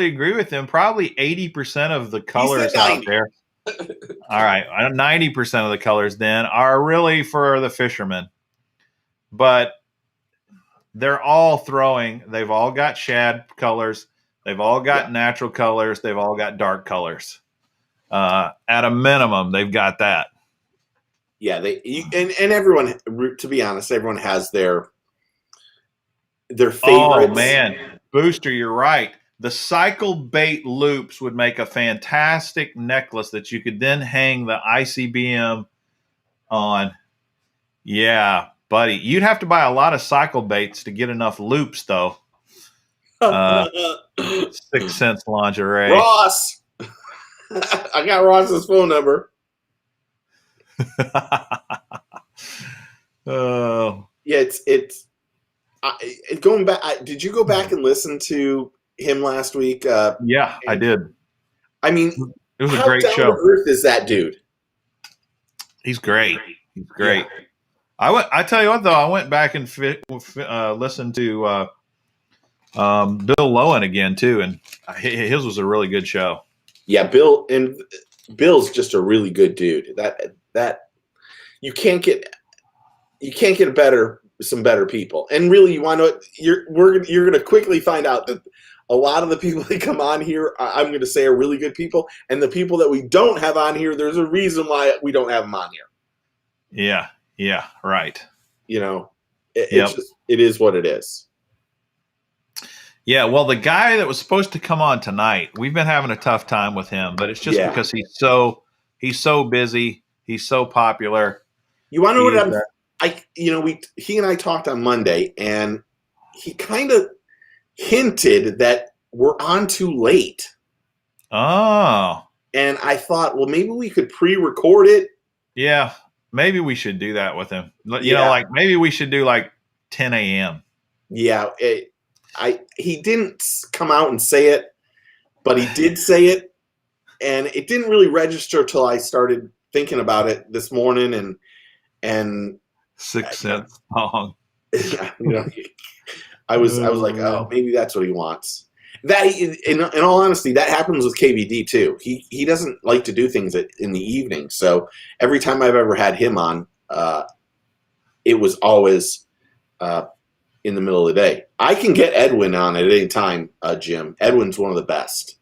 agree with him. Probably 80% of the colors out there. All right, 90% of the colors then are really for the fishermen, but they're all throwing. They've all got shad colors. They've all got natural colors. They've all got dark colors. At a minimum, they've got that. Yeah, and everyone. To be honest, everyone has their favorites. Oh man, Booster, you're right. The cycle bait loops would make a fantastic necklace that you could then hang the ICBM on. Yeah, buddy. You'd have to buy a lot of cycle baits to get enough loops, though. 6 cents lingerie. Ross! I got Ross's phone number. Oh. Yeah, it's going back. Did you go back and listen to him last week? Yeah, I did. I mean, it was a great show. How down to earth is that dude? He's great. He's great. Yeah. I tell you what, though, I went back and listened to Bill Lowen again too, and his was a really good show. Yeah, Bill's just a really good dude. That you can't get some better people. And really, you want to you're going to quickly find out that a lot of the people that come on here, I'm going to say, are really good people, and the people that we don't have on here, there's a reason why we don't have them on here. Yeah, right. You know, it is what it is. Yeah, well, the guy that was supposed to come on tonight, we've been having a tough time with him, but it's just because he's so busy, he's so popular. You want to know what he and I talked on Monday, and he kind of hinted that we're on too late. Oh. And I thought, well, maybe we could pre-record it. Yeah, maybe we should do that with him. You know, like maybe we should do like 10 a.m. Yeah, he didn't come out and say it, but he did say it, and it didn't really register till I started thinking about it this morning, and 6 cents long. I was like, oh, maybe that's what he wants. That in all honesty, that happens with KVD too. He doesn't like to do things in the evening, so every time I've ever had him on, it was always in the middle of the day. I can get Edwin on at any time, Jim. Edwin's one of the best.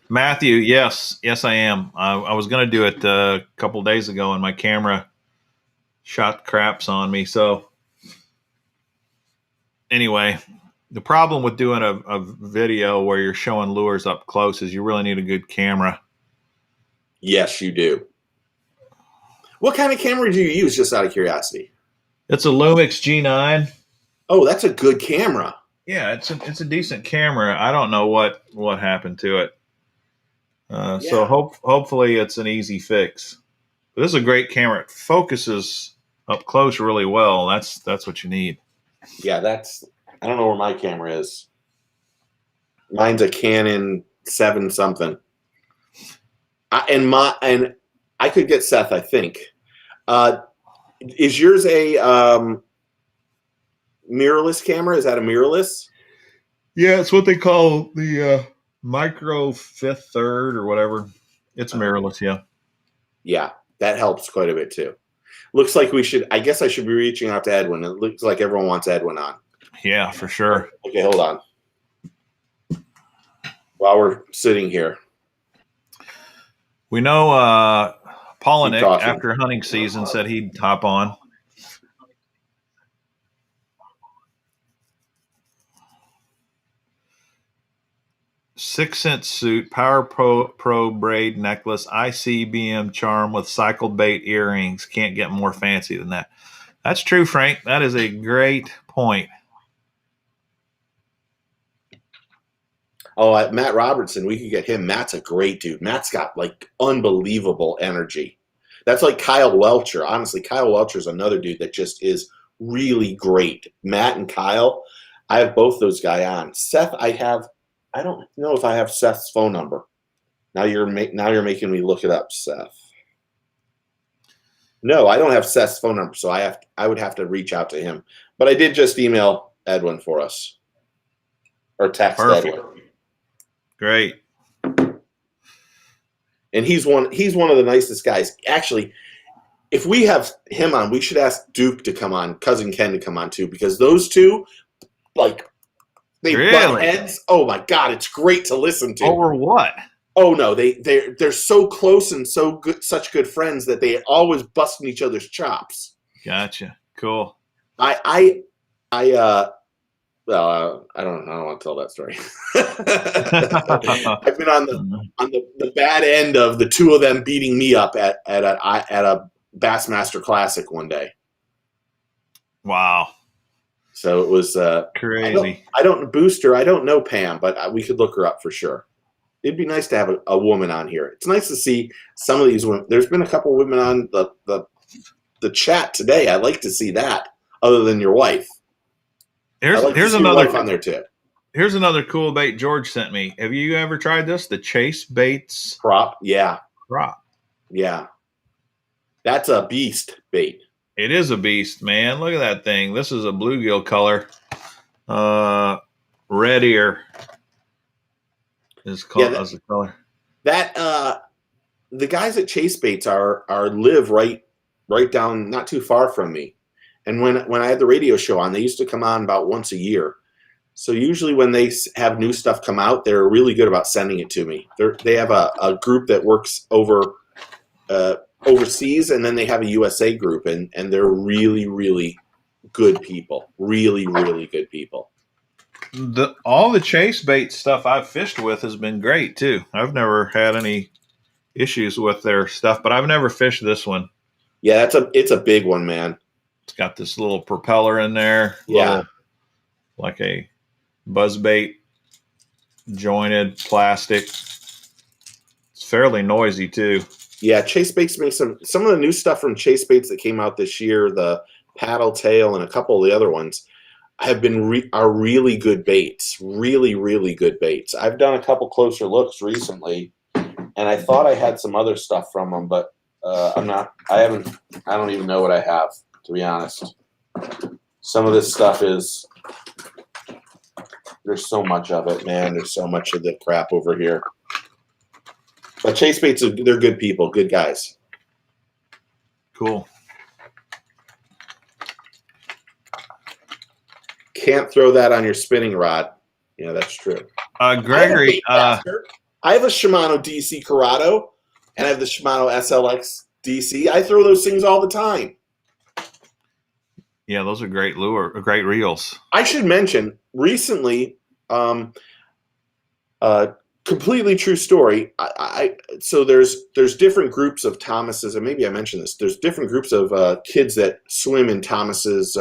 Matthew, yes, I am. I was going to do it a couple days ago, and my camera shot craps on me. So anyway, the problem with doing a video where you're showing lures up close is you really need a good camera. Yes, you do. What kind of camera do you use, just out of curiosity? It's a Lumix G9. Oh, that's a good camera. Yeah, it's a decent camera. I don't know what happened to it. So hopefully it's an easy fix. But this is a great camera. It focuses up close really well. That's what you need. Yeah, I don't know where my camera is. Mine's a Canon 7 something. And I could get Seth, I think. Is yours a mirrorless camera? Is that a mirrorless? Yeah, it's what they call the micro fifth third or whatever. It's mirrorless, yeah. Yeah, that helps quite a bit too. Looks like I guess I should be reaching out to Edwin. It looks like everyone wants Edwin on. Yeah, for sure. Okay, hold on. While we're sitting here. We know Polinick, after hunting season, said he'd hop on. 6-cent suit, Power Pro braid necklace, ICBM charm with cycled bait earrings. Can't get more fancy than that. That's true, Frank. That is a great point. Oh, Matt Robertson, we could get him. Matt's a great dude. Matt's got like unbelievable energy. That's like Kyle Welcher. Honestly, Kyle Welcher is another dude that just is really great. Matt and Kyle, I have both those guys on. Seth, I don't know if I have Seth's phone number. Now you're making me look it up, Seth. No, I don't have Seth's phone number, so I would have to reach out to him. But I did just email Edwin for us, or text Perfect. Edwin. Great. And he's one of the nicest guys. Actually, if we have him on, we should ask Duke to come on, Cousin Ken to come on too, because those two, like, they butt heads. Oh my God, it's great to listen to. Over what? Oh no, they're so close and so good, such good friends that they always busting each other's chops. Gotcha. Cool. Well, I don't want to tell that story. I've been on the bad end of the two of them beating me up at a Bassmaster Classic one day. Wow. So it was crazy. I don't know Pam, but we could look her up for sure. It'd be nice to have a woman on here. It's nice to see some of these women. There's been a couple of women on the chat today. I'd like to see that, other than your wife. Here's another wife on there too. Here's another cool bait George sent me. Have you ever tried this? The Chase Baits prop? Yeah. Prop. Yeah. That's a beast bait. It is a beast, man. Look at that thing. This is a bluegill color. Red ear is called as a color. That the guys at Chase Baits live right down not too far from me. And when I had the radio show on, they used to come on about once a year. So usually when they have new stuff come out, they're really good about sending it to me. They have a group that works overseas, and then they have a USA group, and they're really, really good people. Really, really good people. All the Chase Bait stuff I've fished with has been great too. I've never had any issues with their stuff, but I've never fished this one. Yeah, it's a big one, man. It's got this little propeller in there. Yeah. Like a buzzbait jointed plastic. It's fairly noisy too. Yeah, Chase Baits makes some of the new stuff from Chase Baits that came out this year, the paddle tail and a couple of the other ones, have been are really good baits. Really, really good baits. I've done a couple closer looks recently, and I thought I had some other stuff from them, but I don't even know what I have, to be honest. Some of this stuff there's so much of it, man. There's so much of the crap over here. But Chase Baits, they're good people, good guys. Cool. Can't throw that on your spinning rod. Yeah, that's true. Gregory, I have a Shimano DC Corrado, and I have the Shimano SLX DC. I throw those things all the time. Yeah, those are great great reels. I should mention recently, completely true story. So there's different groups of Thomas's, and maybe I mentioned this. There's different groups of kids that swim in Thomas's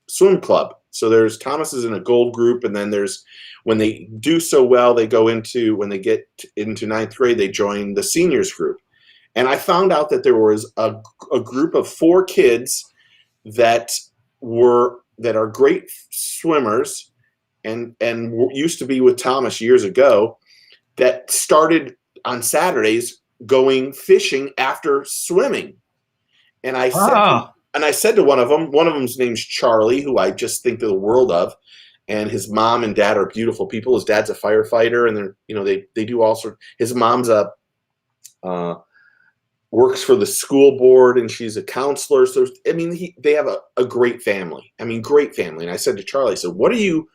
swim club. So there's Thomas's in a gold group, and then there's, when they do so well, they go into, when they get into 9th grade, they join the seniors group. And I found out that there was a group of 4 kids that are great swimmers and used to be with Thomas years ago, that started on Saturdays going fishing after swimming. And I said to one of them's name's Charlie, who I just think the world of, and his mom and dad are beautiful people. His dad's a firefighter, and they do all sorts. His mom's works for the school board, and she's a counselor. So I mean, they have a great family. I mean, great family. And I said to Charlie, I said, "What do you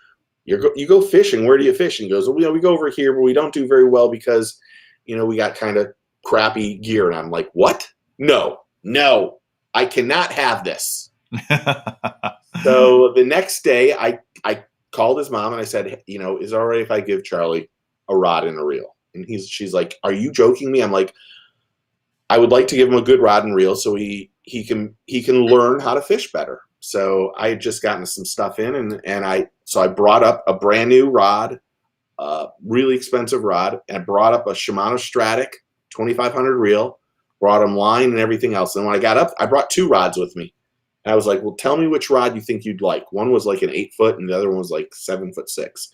go fishing? Where do you fish?" And he goes, "Well, we go over here, but we don't do very well because, we got kind of crappy gear." And I'm like, "What? No, I cannot have this." So the next day, I called his mom and I said, "Is it all right if I give Charlie a rod and a reel. And she's like, are you joking me? I'm like, I would like to give him a good rod and reel so he can learn how to fish better. So I had just gotten some stuff in, and I brought up a brand new rod, really expensive rod, and I brought up a Shimano Stratic 2500 reel, brought him line and everything else. And when I got up, I brought 2 rods with me. And I was like, well, tell me which rod you think you'd like. One was like an 8-foot and the other one was like 7'6".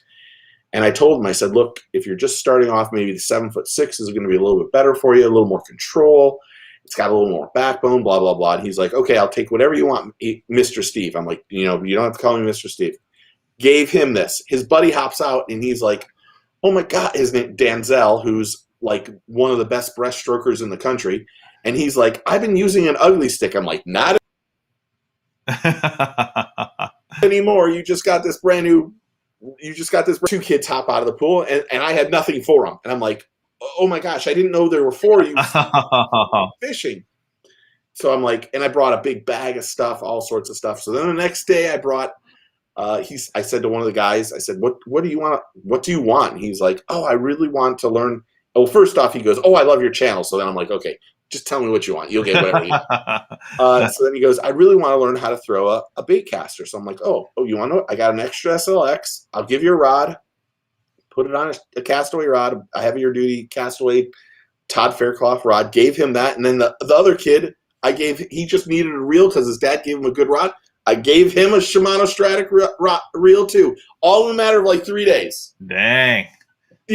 And I told him, I said, look, if you're just starting off, maybe the 7'6" is going to be a little bit better for you, a little more control. It's got a little more backbone, blah, blah, blah. And he's like, okay, I'll take whatever you want, Mr. Steve. I'm like, you don't have to call me Mr. Steve. Gave him this. His buddy hops out and he's like, oh my God, his name, Danzel, who's like one of the best breaststrokers in the country. And he's like, I've been using an ugly stick. I'm like, not anymore. You just got this brand new. 2 kids hop out of the pool, and I had nothing for them. And I'm like, oh my gosh, I didn't know there were 4 of you fishing. So I'm like, and I brought a big bag of stuff, all sorts of stuff. So then the next day I brought, I said to one of the guys, I said, what do you want? What do you want? And he's like, oh, I really want to learn. Oh, first off, he goes, oh, I love your channel. So then I'm like, okay, just tell me what you want. You'll get whatever you want. So then he goes, I really want to learn how to throw a bait caster. So I'm like, oh, you want to know? I got an extra SLX. I'll give you a rod. Put it on a castaway rod, a heavier duty castaway Todd Faircloth rod. Gave him that. And then the other kid, he just needed a reel because his dad gave him a good rod. I gave him a Shimano Stratic reel too. All in a matter of like 3 days. Dang.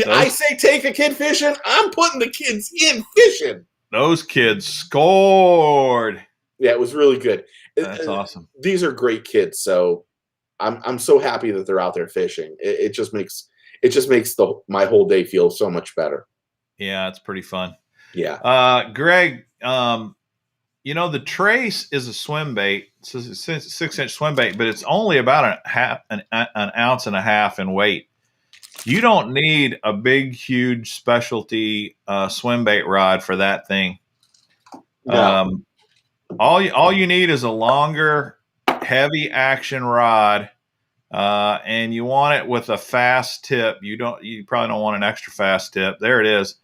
I say take a kid fishing. I'm putting the kids in fishing. Those kids scored. Yeah, it was really good. That's awesome. These are great kids, so I'm so happy that they're out there fishing. It just makes my whole day feel so much better. Yeah, it's pretty fun. Yeah. Greg, the Trace is a swim bait. It's a 6-inch swim bait, but it's only about an ounce and a half in weight. You don't need a big, huge specialty swim bait rod for that thing. No. All you need is a longer, heavy action rod, and you want it with a fast tip. You probably don't want an extra fast tip. There it is.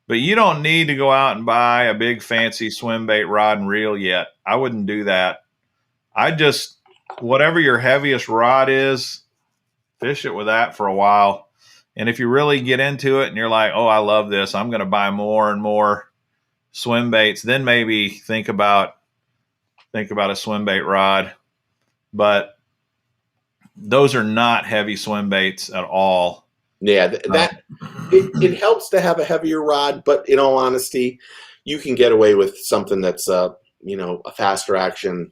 But you don't need to go out and buy a big fancy swim bait rod and reel yet. I wouldn't do that. Whatever your heaviest rod is, fish it with that for a while. And if you really get into it and you're like, oh, I love this, I'm going to buy more and more swim baits, then maybe think about a swim bait rod. But those are not heavy swim baits at all. Yeah, it helps to have a heavier rod, but in all honesty, you can get away with something that's a faster action,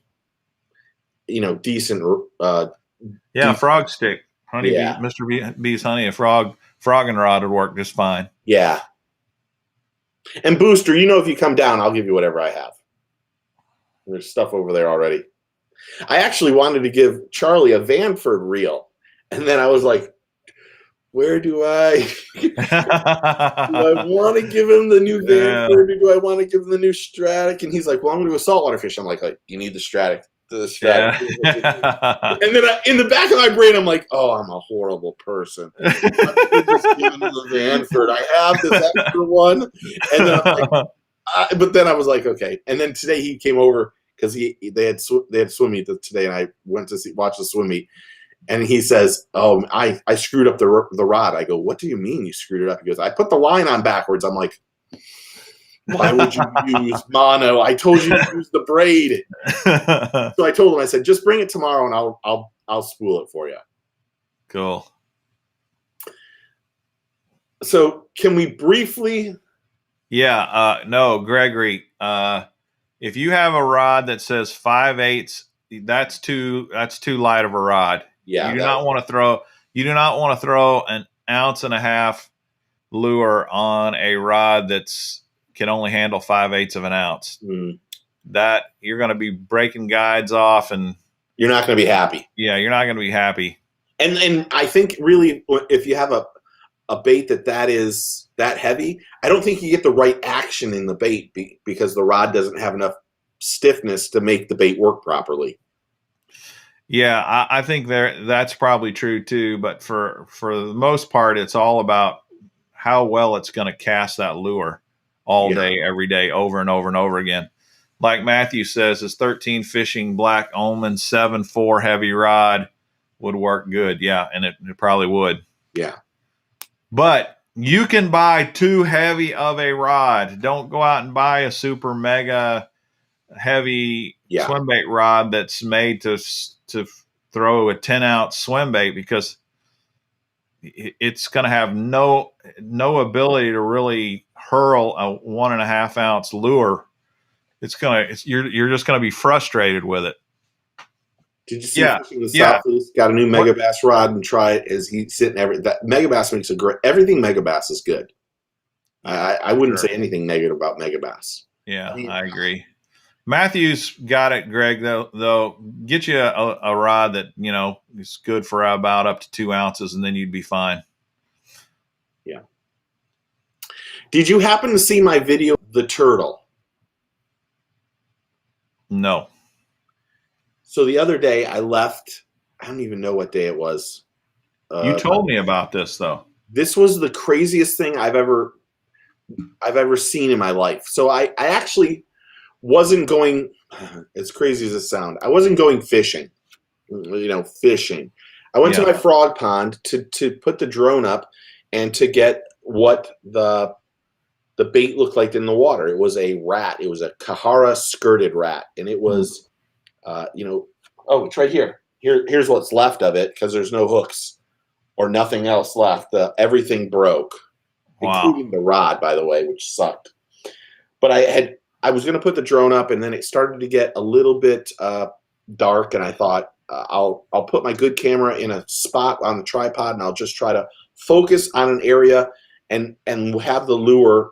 decent. Frog stick, honey, yeah. Mr. B's honey, a frog and rod would work just fine. Yeah. And Booster, if you come down, I'll give you whatever I have. There's stuff over there already. I actually wanted to give Charlie a Vanford reel, and then I was like, where do I want to give him the new Vanford, or do I want to give him the new Stratic? And he's like, well, I'm going to do a saltwater fish. I'm like, you need the Stratic. Yeah. And then in the back of my brain, I'm like, oh, I'm a horrible person. I should just give him the Vanford. I have this extra one. And then I'm like, but then I was like, okay. And then today he came over because they had swim meet today, and I went to watch the swim meet. And he says, oh, I screwed up the rod. I go, what do you mean you screwed it up? He goes, I put the line on backwards. I'm like, why would you use mono? I told you to use the braid. So I told him, I said, just bring it tomorrow and I'll spool it for you. Cool. So can we briefly? Yeah. No, Gregory, if you have a rod that says 5/8, that's too light of a rod. Yeah. You do not want to throw an ounce and a half lure on a rod can only handle 5/8 of an ounce. Mm. That you're going to be breaking guides off, and you're not going to be happy. Yeah, you're not going to be happy. And I think really, if you have a bait that is that heavy, I don't think you get the right action in the bait because the rod doesn't have enough stiffness to make the bait work properly. Yeah, I think that's probably true too. But for the most part, it's all about how well it's going to cast that lure all Yeah. day, every day, over and over and over again. Like Matthew says, his 13 fishing black Omen 7.4 heavy rod would work good. Yeah, and it probably would. Yeah. But you can buy too heavy of a rod. Don't go out and buy a super mega heavy Yeah. swim bait rod that's made to throw a 10-ounce swim bait, because it's going to have no ability to really hurl a 1.5-ounce lure. You're just gonna be frustrated with it. Did you see Yeah, Fishing the yeah. Southeast got a new What? Megabass rod and try it as he's sitting that Megabass makes a great everything Megabass is good. I wouldn't Sure. say anything negative about Megabass. Yeah, I mean, I agree. Matthew's got it, Greg. Though, get you a rod that is good for about up to 2 ounces, and then you'd be fine. yeah. Did you happen to see my video, The Turtle? No. So the other day I left. I don't even know what day it was. You told me about this though. This was the craziest thing I've ever seen in my life. So I actually wasn't going, as crazy as it sounds, I wasn't going fishing. Fishing. I went to my frog pond to put the drone up and to get what the bait looked like in the water. It was a rat. It was a Kahara skirted rat, and it was, oh, it's right here. Here's what's left of it, because there's no hooks or nothing else left. Everything broke, including the rod, by the way, which sucked. But I was going to put the drone up, and then it started to get a little bit dark, and I thought I'll put my good camera in a spot on the tripod, and I'll just try to focus on an area and have the lure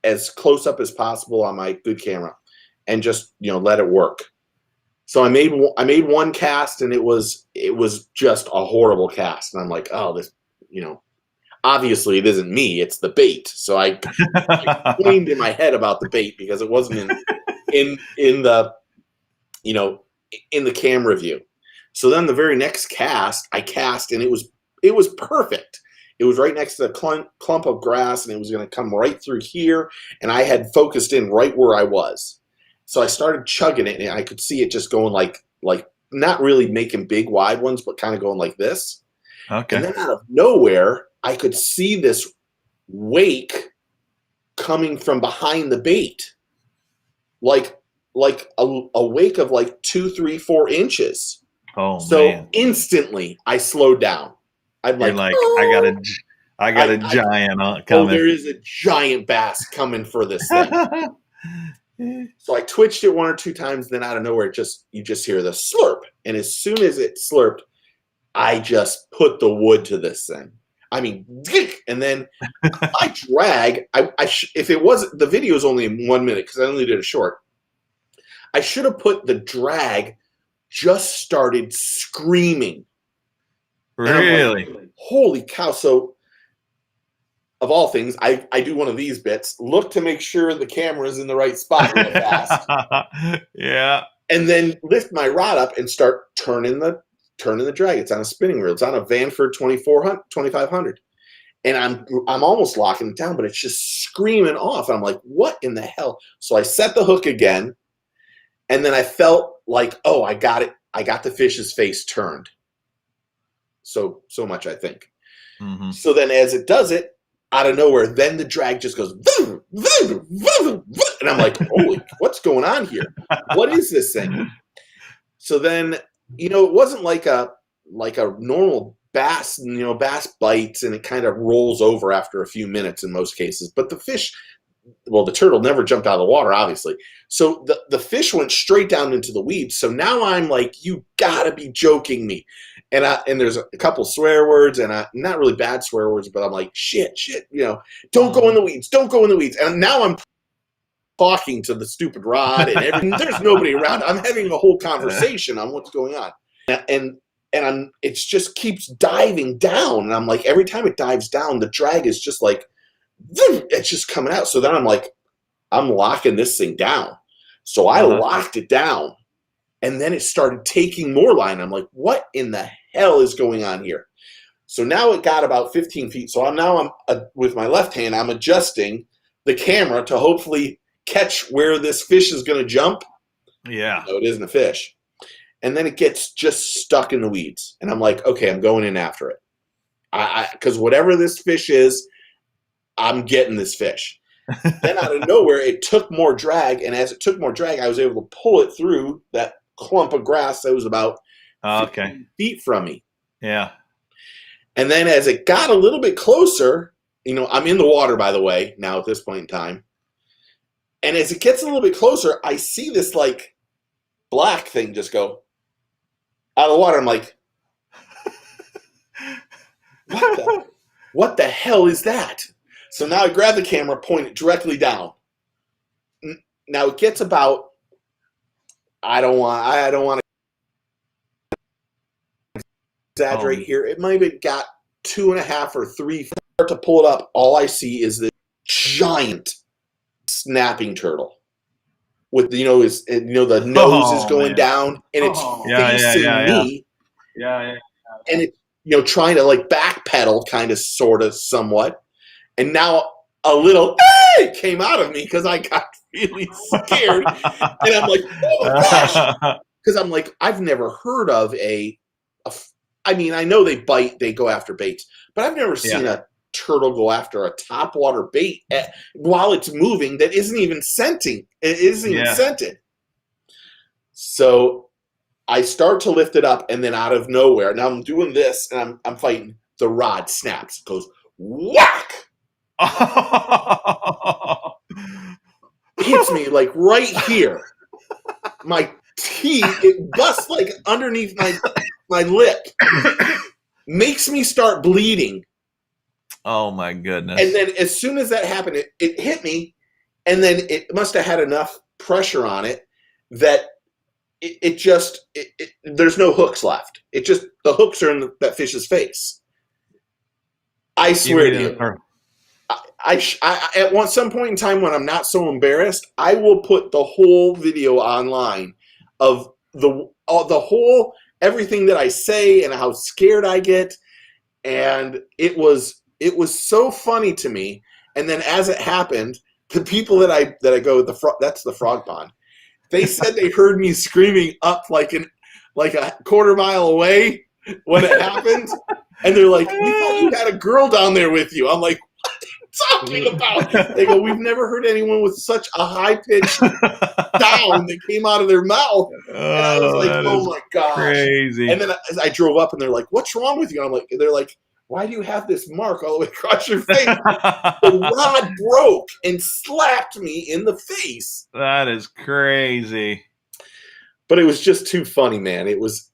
as close up as possible on my good camera, and just let it work. So I made one cast, and it was just a horrible cast, and I'm like, oh, this, obviously it isn't me, it's the bait. So I complained in my head about the bait because it wasn't in the in the camera view. So then the very next cast I cast, and it was perfect. It was right next to the clump of grass, and it was going to come right through here, and I had focused in right where I was. So I started chugging it, and I could see it just going like not really making big wide ones, but kind of going like this. Okay. And then out of nowhere, I could see this wake coming from behind the bait, like a wake of like 2, 3, 4 inches. Oh, so man. Instantly I slowed down. I'm like, oh, I got a giant coming. Oh, there is a giant bass coming for this thing. So I twitched it 1 or 2 times, then out of nowhere, you just hear the slurp. And as soon as it slurped, I just put the wood to this thing. I mean, and then I drag. If it wasn't, the video is only in 1 minute because I only did a short. I should have put the drag. Just started screaming. Really? Like, holy cow! So, of all things, I do one of these bits. Look to make sure the camera's in the right spot real fast. Yeah. And then lift my rod up and start turning the drag. It's on a spinning reel. It's on a Vanford 2500. And I'm almost locking it down, but it's just screaming off. And I'm like, what in the hell? So I set the hook again, and then I felt like, oh, I got it. I got the fish's face turned. So much, I think. Mm-hmm. So then as it does it, out of nowhere, then the drag just goes, vroom, vroom, vroom, vroom. And I'm like, holy, what's going on here? What is this thing? So then, it wasn't like a normal bass. Bass bites and it kind of rolls over after a few minutes in most cases. But the fish, well, the turtle never jumped out of the water, obviously. So the fish went straight down into the weeds. So now I'm like, you gotta be joking me. And there's a couple swear words, and not really bad swear words, but I'm like, shit, don't go in the weeds, don't go in the weeds. And now I'm talking to the stupid rod and everything. There's nobody around. I'm having a whole conversation on what's going on. And it just keeps diving down. And I'm like, every time it dives down, the drag is just like, it's just coming out. So then I'm like, I'm locking this thing down. So I locked it down. And then it started taking more line. I'm like, what in the hell is going on here? So now it got about 15 feet. So I'm with my left hand, I'm adjusting the camera to hopefully catch where this fish is going to jump. Yeah. No, it isn't a fish. And then it gets just stuck in the weeds. And I'm like, okay, I'm going in after it. Because whatever this fish is, I'm getting this fish. Then out of nowhere, it took more drag. And as it took more drag, I was able to pull it through that clump of grass that was about 15 feet from me. Yeah. And then as it got a little bit closer, I'm in the water, by the way, now at this point in time. And as it gets a little bit closer, I see this like black thing just go out of the water. I'm like, what the hell is that? So now I grab the camera, point it directly down. Now it gets about, I don't want to exaggerate here. It might have got 2.5 or 3 feet. To pull it up, all I see is this giant snapping turtle with the nose is going down and it's facing me. Yeah. And it trying to like backpedal kind of sort of somewhat. And now a little came out of me because I got really scared. And I'm like, oh my gosh. Because I'm like, I've never heard of I mean, I know they bite, they go after baits, but I've never seen a turtle go after a topwater bait while it's moving that isn't even scenting. It isn't even scented. So I start to lift it up, and then out of nowhere, now I'm doing this, and I'm fighting. The rod snaps, goes whack, hits me like right here. My teeth, it busts like underneath my lip, makes me start bleeding. Oh my goodness. And then as soon as that happened, it hit me, and then it must have had enough pressure on it that it just there's no hooks left. It just, the hooks are in that fish's face. I swear to you. At some point in time when I'm not so embarrassed, I will put the whole video online of the whole everything that I say and how scared I get, and it was so funny to me. And then as it happened, the people that I go, that's the frog pond. They said they heard me screaming up like a quarter mile away when it happened, and they're like, "We thought you had a girl down there with you." I'm like, "What are you talking about?" They go, "We've never heard anyone with such a high pitched sound that came out of their mouth." And I was like, "Oh my gosh!" Crazy. And then I drove up, and they're like, "What's wrong with you?" They're like, "Why do you have this mark all the way across your face?" The rod broke and slapped me in the face. That is crazy. But it was just too funny, man. It was.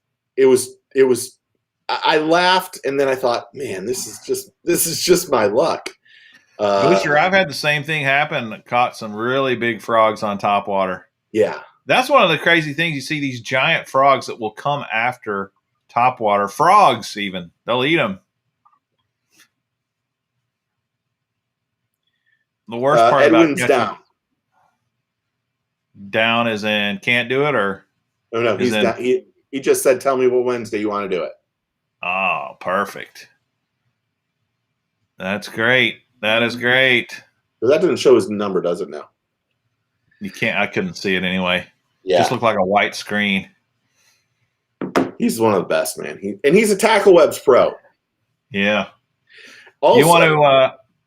I laughed, and then I thought, man, this is just my luck. Booster, I've had the same thing happen. Caught some really big frogs on topwater. Yeah. That's one of the crazy things. You see these giant frogs that will come after topwater. Frogs even. They'll eat them. The worst part Edwin's about down is in can't do it, or no, he's down. He just said, "Tell me what Wednesday you want to do it." Oh, perfect. That's great. That is great. That doesn't show his number, does it? Now you can't. I couldn't see it anyway. Yeah, just looked like a white screen. He's one of the best, man. He's a Tackle Webs pro. Yeah. Also,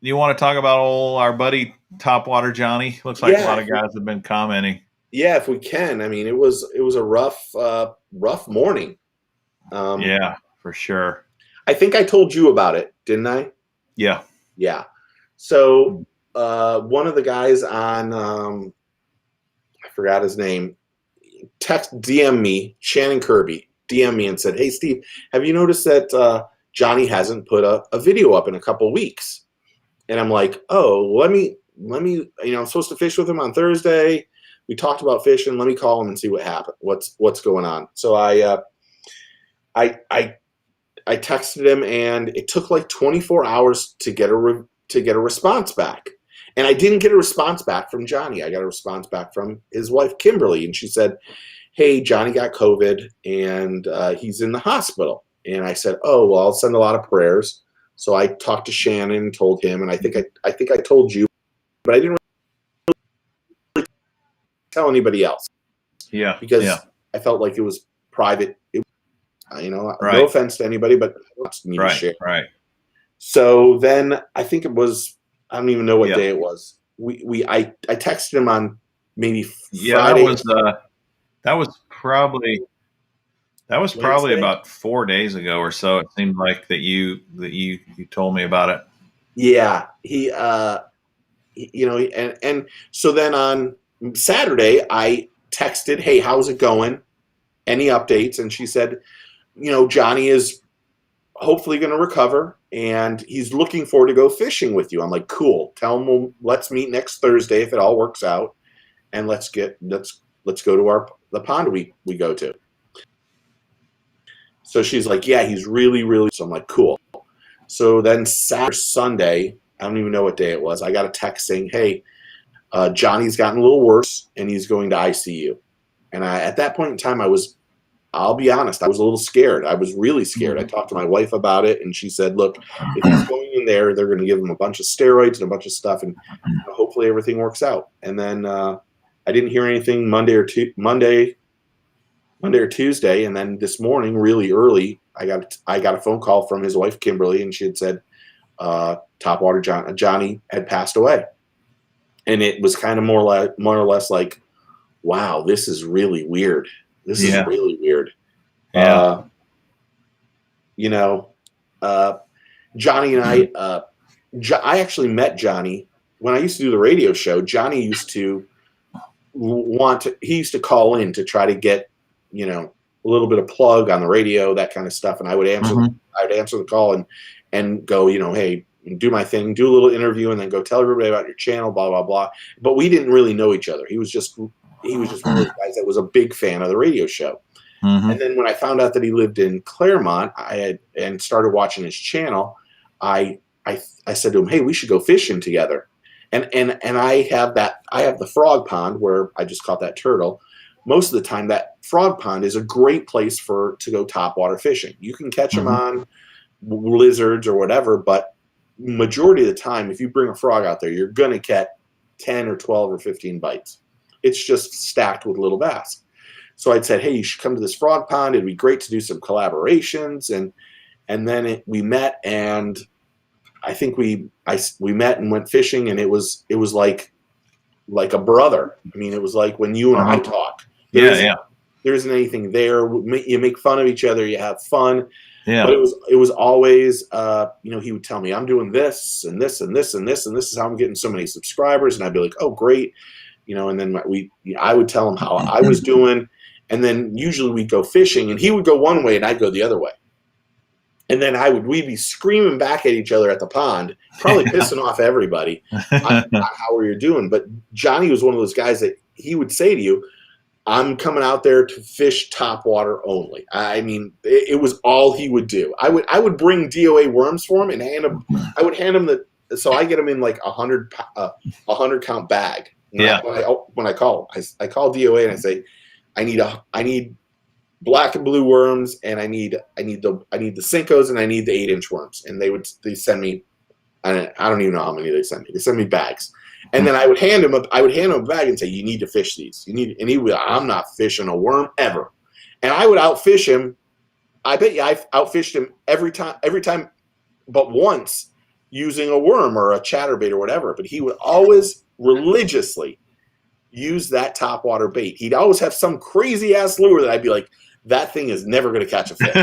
you want to talk about our buddy Topwater Johnny? Looks like a lot of guys have been commenting. Yeah, if we can. I mean, it was a rough morning. Yeah, for sure. I think I told you about it, didn't I? Yeah. Yeah. So one of the guys on I forgot his name, DM me, Shannon Kirby, DM me and said, "Hey Steve, have you noticed that Johnny hasn't put a video up in a couple weeks?" And I'm like, "Oh, let me, I'm supposed to fish with him on Thursday. We talked about fishing. Let me call him and see what happened. What's going on." So I texted him, and it took like 24 hours to get a response back. And I didn't get a response back from Johnny. I got a response back from his wife, Kimberly, and she said, hey, Johnny got COVID and he's in the hospital. And I said, oh, well, I'll send a lot of prayers. So I talked to Shannon and told him, and I think I told you, but I didn't really tell anybody else Yeah. because Yeah. I felt like it was private. No Right. offense to anybody, but I don't need to share. Right. So then I think it was, I don't even know what Yeah. day it was. I texted him on maybe Yeah. Friday. That was probably Wednesday. about 4 days ago or so. It seemed like that you told me about it. Yeah, and so then on Saturday I texted, hey, how's it going? Any updates? And she said, Johnny is hopefully going to recover and he's looking forward to go fishing with you. I'm like, cool. Tell him let's meet next Thursday if it all works out, and let's go to the pond we go to. So she's like, yeah, he's really, really. So I'm like, cool. So then Saturday, Sunday, I don't even know what day it was, I got a text saying, hey, Johnny's gotten a little worse and he's going to ICU. And at that point in time, I'll be honest, I was a little scared. I was really scared. I talked to my wife about it, and she said, look, if he's going in there, they're going to give him a bunch of steroids and a bunch of stuff, and hopefully everything works out. And then I didn't hear anything Monday or Tuesday, and then this morning, really early, I got a phone call from his wife, Kimberly, and she had said Topwater Johnny had passed away. And it was kind of more or less like, wow, this is really weird. This is really weird. Yeah. Johnny and I actually met Johnny when I used to do the radio show. Johnny used to he used to call in to try to get, a little bit of plug on the radio, that kind of stuff. And I would answer, the call and go, hey, do my thing, do a little interview, and then go tell everybody about your channel, blah, blah, blah. But we didn't really know each other. He was just one of those guys that was a big fan of the radio show. And then when I found out that he lived in Claremont, and started watching his channel, I said to him, hey, we should go fishing together. And I have the frog pond where I just caught that turtle. Most of the time, that frog pond is a great place to go topwater fishing. You can catch them on lizards or whatever, but majority of the time, if you bring a frog out there, you're going to catch 10 or 12 or 15 bites. It's just stacked with little bass. So I'd said, hey, you should come to this frog pond. It'd be great to do some collaborations. And then we met, and I think we met and went fishing, and it was like a brother. I mean, it was like when you and I talk. There isn't anything there. You make fun of each other. You have fun. Yeah. But it was always, he would tell me, I'm doing this and this and this and this, and this is how I'm getting so many subscribers. And I'd be like, oh, great. And then I would tell him how I was doing. And then usually we'd go fishing, and he would go one way and I'd go the other way. And then we'd be screaming back at each other at the pond, probably pissing off everybody on how we were doing. But Johnny was one of those guys that he would say to you, I'm coming out there to fish topwater only. I mean, it was all he would do. I would bring DOA worms for him and I would hand him so I get him in like a 100 count bag. When I call DOA and I say, I need black and blue worms, and I need the Cincos, and I need the 8-inch worms. And they send me, I don't even know how many they send me. They send me bags. And then I would hand him a bag and say, you need to fish these. And he would, I'm not fishing a worm ever. And I would outfish him. I bet you I outfished him every time but once, using a worm or a chatterbait or whatever. But he would always religiously use that topwater bait. He'd always have some crazy ass lure that I'd be like, that thing is never going to catch a fish.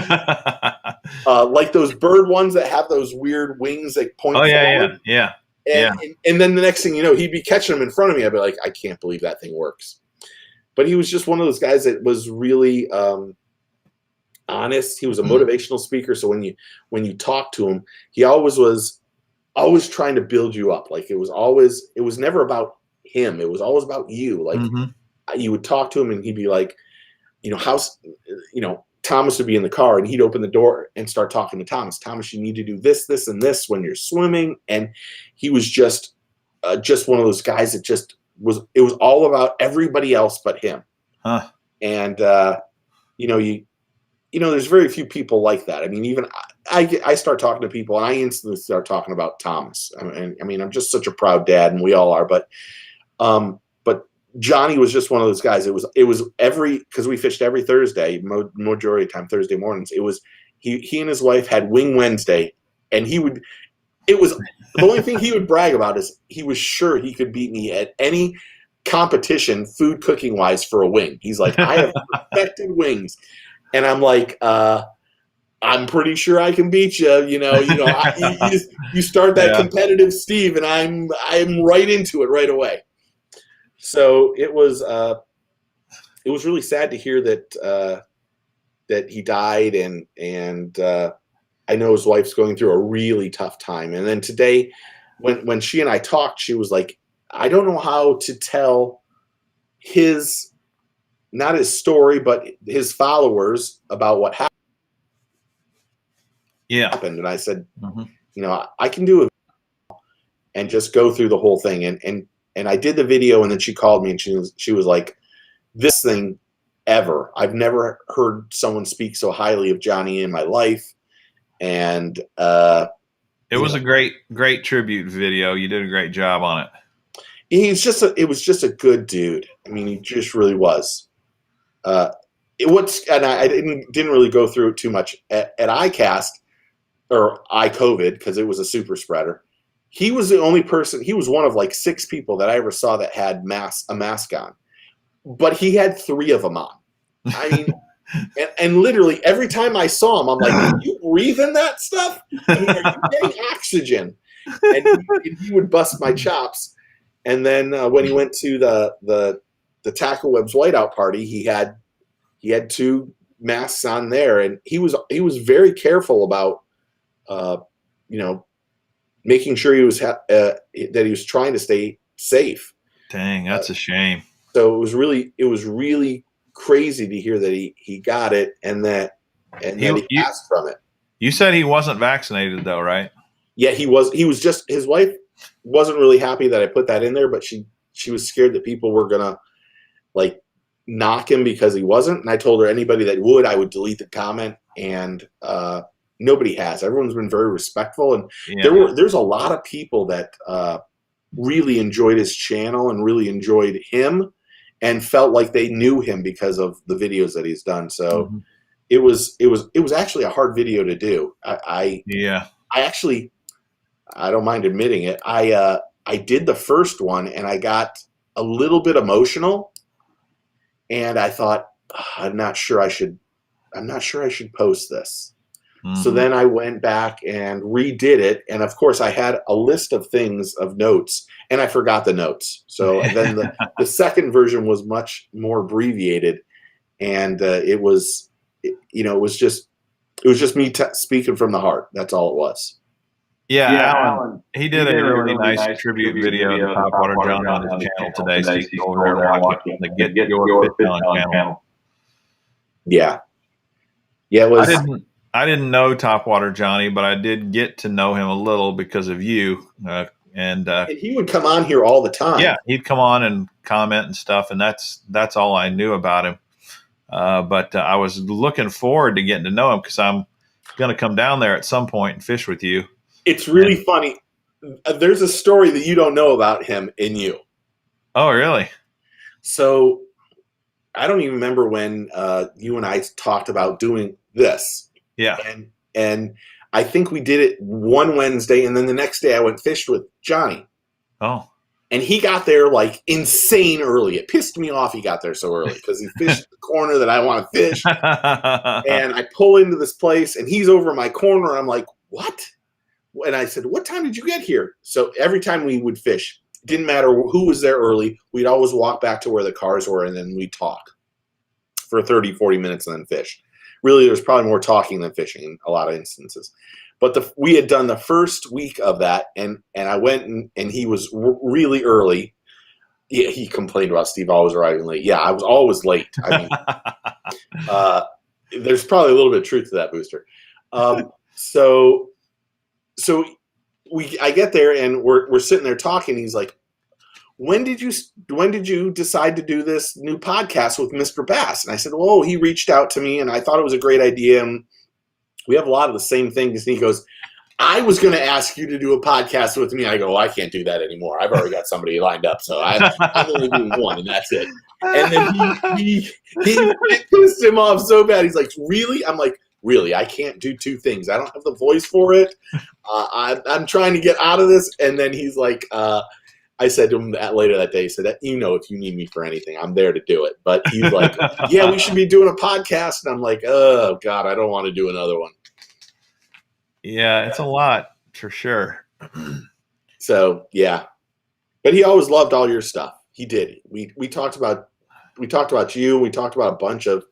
Like those bird ones that have those weird wings that point forward. Yeah. And then the next thing you know, he'd be catching them in front of me. I'd be like, I can't believe that thing works. But he was just one of those guys that was really honest. He was a motivational speaker. So when you talk to him, he always was trying to build you up. Like it was never about him. It was always about you. Like you would talk to him and he'd be like, Thomas would be in the car and he'd open the door and start talking to Thomas. Thomas, you need to do this, this, and this when you're swimming. And he was just one of those guys that it was all about everybody else but him. And there's very few people like that. I mean, even I start talking to people, and I instantly start talking about Thomas. I mean, I'm just such a proud dad, and we all are. But Johnny was just one of those guys. It was because we fished every Thursday, majority of the time Thursday mornings. It was he and his wife had Wing Wednesday, and it was the only thing he would brag about is he was sure he could beat me at any competition, food cooking wise, for a wing. He's like, I have perfected wings, and I'm like, I'm pretty sure I can beat you. You start that competitive Steve, and I'm right into it right away. So it was really sad to hear that he died, and I know his wife's going through a really tough time. And then today, when she and I talked, she was like, I don't know how to tell not his story, but his followers about what happened. And I said, I can do it and just go through the whole thing. And I did the video, and then she called me, and she was like, this thing ever. I've never heard someone speak so highly of Johnny in my life. And it was a great tribute video. You did a great job on it. It was just a good dude. I mean, he just really was. And I didn't really go through it too much at ICAST or iCovid, because it was a super spreader. He was the only person. He was one of like 6 people that I ever saw that had a mask on, but he had 3 of them on. I mean, and literally every time I saw him, I'm like, "Are you breathing that stuff? I mean, are you getting oxygen?" And he would bust my chops. And then when he went to the Tackle Webs whiteout party, he had 2 masks on there, and he was very careful about making sure that he was trying to stay safe. Dang, that's a shame. So it was really crazy to hear that he got it, and that he passed from it. You said he wasn't vaccinated though, right? Yeah, he was. He was just, his wife wasn't really happy that I put that in there, but she was scared that people were gonna like knock him because he wasn't. And I told her anybody that would, I would delete the comment, and nobody has. Everyone's been very respectful, and there's a lot of people that really enjoyed his channel and really enjoyed him and felt like they knew him because of the videos that he's done. So it was actually a hard video to do. I actually, I don't mind admitting it. I did the first one, and I got a little bit emotional, and I thought, I'm not sure I should post this. So then I went back and redid it, and of course I had a list of things, of notes, and I forgot the notes. So then the second version was much more abbreviated, and it was just me speaking from the heart. That's all it was. Yeah, Alan, he did a really nice tribute video to Topwater John on his channel today, so you can go over there and watch it. The Get Your Fish On channel. Yeah, it was. I didn't know Topwater Johnny, but I did get to know him a little because of you. And he would come on here all the time. Yeah, he'd come on and comment and stuff, and that's all I knew about him. But I was looking forward to getting to know him because I'm going to come down there at some point and fish with you. It's really funny. There's a story that you don't know about him in you. Oh, really? So I don't even remember when you and I talked about doing this. Yeah. And I think we did it one Wednesday, and then the next day I went fished with Johnny. Oh. And he got there like insane early. It pissed me off he got there so early because he fished the corner that I want to fish. And I pull into this place, and he's over in my corner. And I'm like, what? And I said, what time did you get here? So every time we would fish, it didn't matter who was there early. We'd always walk back to where the cars were, and then we'd talk for 30, 40 minutes and then fish. Really, there was probably more talking than fishing in a lot of instances. But we had done the first week of that, and I went, and he was really early. He complained about Steve always arriving late. Yeah, I was always late. I mean, there's probably a little bit of truth to that, Booster. So I get there, and we're sitting there talking. He's like, when did you decide to do this new podcast with Mr. Bass? And I said, well, he reached out to me and I thought it was a great idea. And we have a lot of the same things. And he goes, I was going to ask you to do a podcast with me. I go, well, I can't do that anymore. I've already got somebody lined up. So I'm only doing one and that's it. And then he pissed him off so bad. He's like, really? I'm like, really? I can't do two things. I don't have the voice for it. I'm trying to get out of this. And then he's like, I said to him later that day, he said, if you need me for anything, I'm there to do it. But he's like, yeah, we should be doing a podcast. And I'm like, oh, God, I don't want to do another one. Yeah, it's a lot for sure. So, yeah. But he always loved all your stuff. He did. We talked about you. We talked about a bunch of,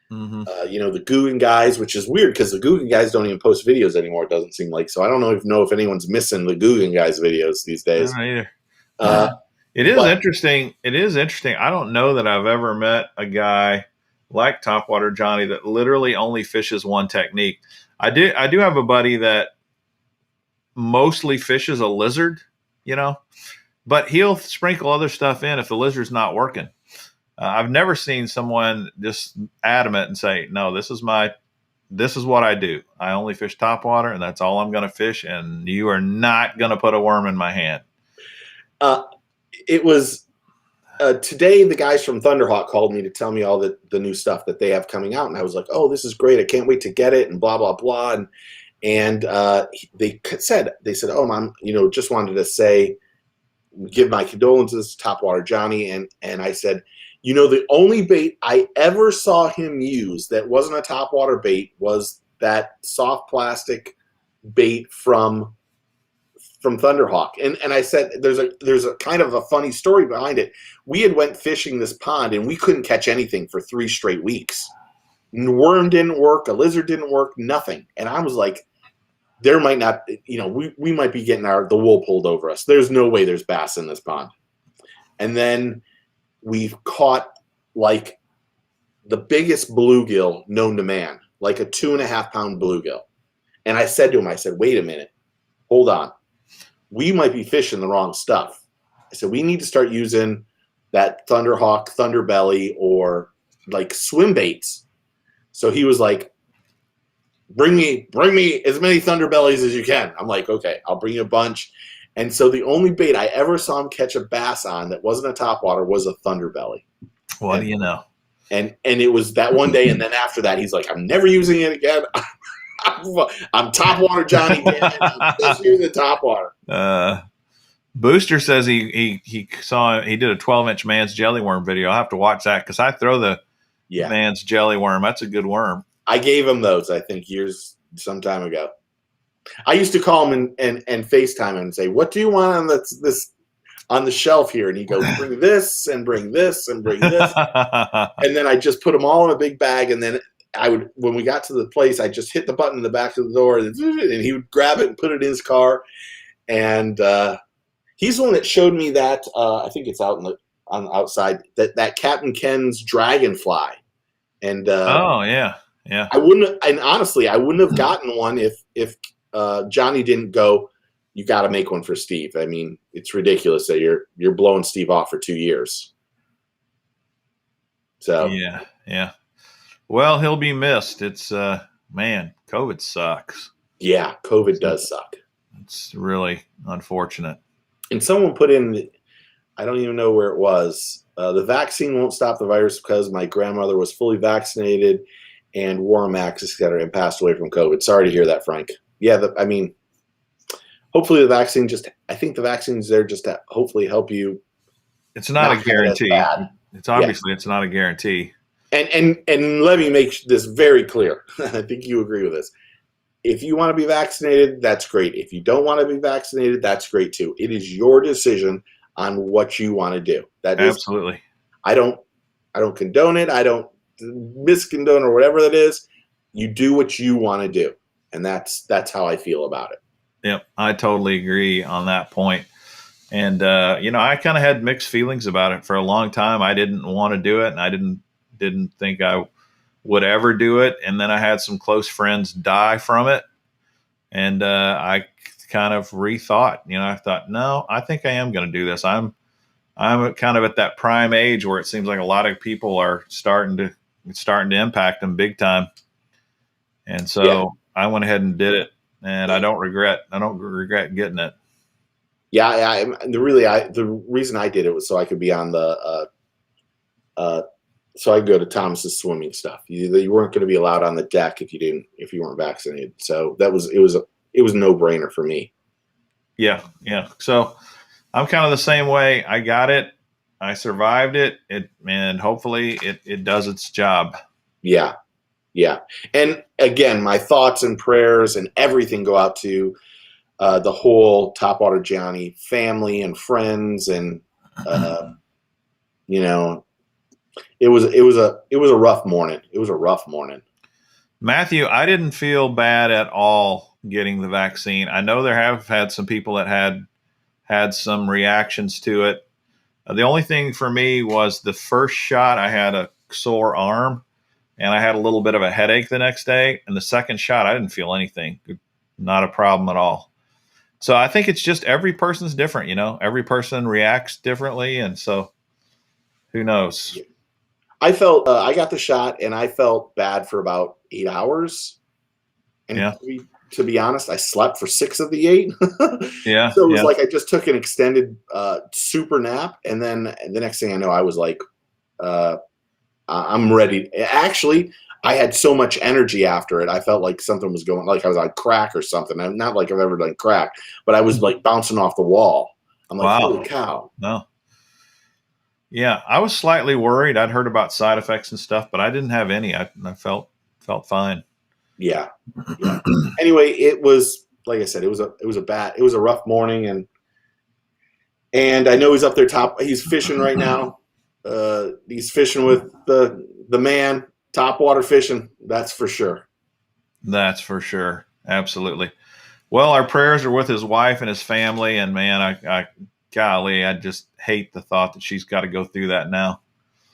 the Guggen guys, which is weird because the Guggen guys don't even post videos anymore, it doesn't seem like. So I don't know if anyone's missing the Guggen guys videos these days. I don't either. It is interesting. It is interesting. I don't know that I've ever met a guy like Topwater Johnny that literally only fishes one technique. I do have a buddy that mostly fishes a lizard, but he'll sprinkle other stuff in if the lizard's not working. I've never seen someone just adamant and say, no, this is what I do. I only fish topwater and that's all I'm going to fish. And you are not going to put a worm in my hand. It was today. The guys from Thunderhawk called me to tell me all the new stuff that they have coming out. And I was like, oh, this is great. I can't wait to get it and blah, blah, blah. And they said, oh, Mom, just wanted to say, give my condolences to Topwater Johnny. And I said, the only bait I ever saw him use that wasn't a topwater bait was that soft plastic bait from Thunderhawk. And I said, there's a kind of a funny story behind it. We had went fishing this pond and we couldn't catch anything for 3 straight weeks. A worm didn't work. A lizard didn't work. Nothing. And I was like, there might not, we might be getting the wool pulled over us. There's no way there's bass in this pond. And then we've caught like the biggest bluegill known to man, like a 2.5 pound bluegill. And I said to him, wait a minute, hold on. We might be fishing the wrong stuff. I said, we need to start using that Thunderhawk, Thunderbelly, or like swim baits. So he was like, bring me as many Thunderbellies as you can. I'm like, okay, I'll bring you a bunch. And so the only bait I ever saw him catch a bass on that wasn't a topwater was a Thunderbelly. What do you know? And it was that one day, and then after that, he's like, I'm never using it again. I'm Topwater Johnny. I'm just using topwater. Booster says he did a 12-inch man's jelly worm video. I'll have to watch that because I throw the man's jelly worm. That's a good worm. I gave him those, I think, some time ago. I used to call him and FaceTime him and say, what do you want on this on the shelf here? And he goes, bring this and bring this and bring this. And then I just put them all in a big bag. And then when we got to the place, I just hit the button in the back of the door and he would grab it and put it in his car. And he's the one that showed me that, I think it's out on the outside, that Captain Ken's dragonfly. And oh, yeah. Yeah. Honestly, I wouldn't have gotten one if Johnny didn't go, you got to make one for Steve. I mean, it's ridiculous that you're blowing Steve off for 2 years. So yeah. Well, he'll be missed. It's man, COVID sucks. Yeah, COVID does suck. It's really unfortunate. And someone put in, I don't even know where it was. The vaccine won't stop the virus because my grandmother was fully vaccinated and wore a mask, etc., and passed away from COVID. Sorry to hear that, Frank. Yeah, hopefully the vaccine I think the vaccine's there just to hopefully help you. It's not a guarantee. It's obviously it's not a guarantee. And let me make this very clear. I think you agree with this. If you want to be vaccinated, that's great. If you don't want to be vaccinated, that's great too. It is your decision on what you want to do. Absolutely. I don't condone it. I don't miscondone or whatever that is. You do what you want to do. And that's how I feel about it. Yep, I totally agree on that point. And I kind of had mixed feelings about it for a long time. I didn't want to do it, and I didn't think I would ever do it. And then I had some close friends die from it, and I kind of rethought. I thought, no, I think I am going to do this. I'm I'm kind of at that prime age where it seems like a lot of people are starting to impact them big time. And so I went ahead and did it, and I don't regret getting it. Yeah, the reason I did it was so I could be on the so I could go to Thomas's swimming stuff. You weren't going to be allowed on the deck if you weren't vaccinated. So it was a no-brainer for me. Yeah. So I'm kind of the same way. I got it. I survived it. And hopefully it does its job. Yeah. And again, my thoughts and prayers and everything go out to the whole Topwater Johnny family and friends, and it was a rough morning. It was a rough morning. Matthew, I didn't feel bad at all getting the vaccine. I know there have had some people that had some reactions to it. The only thing for me was the first shot, I had a sore arm and I had a little bit of a headache the next day. And the second shot, I didn't feel anything. Not a problem at all. So I think it's just every person's different, every person reacts differently. And so who knows? I felt, I got the shot and I felt bad for about 8 hours. And to be honest, I slept for 6 of the 8. So it was like I just took an extended super nap. And then the next thing I know, I was like, I'm ready. Actually, I had so much energy after it. I felt like something was going, like I was on crack or something. I'm not like I've ever done crack, but I was like bouncing off the wall. I'm like, wow. Holy cow. No. Yeah, I was slightly worried. I'd heard about side effects and stuff, but I didn't have any. I felt fine. Yeah. Anyway, it was, like I said, it was a rough morning, and I know he's up there he's fishing right now. He's fishing with the man, topwater fishing. That's for sure. That's for sure. Absolutely. Well, our prayers are with his wife and his family, and man, golly, I just hate the thought that she's got to go through that now.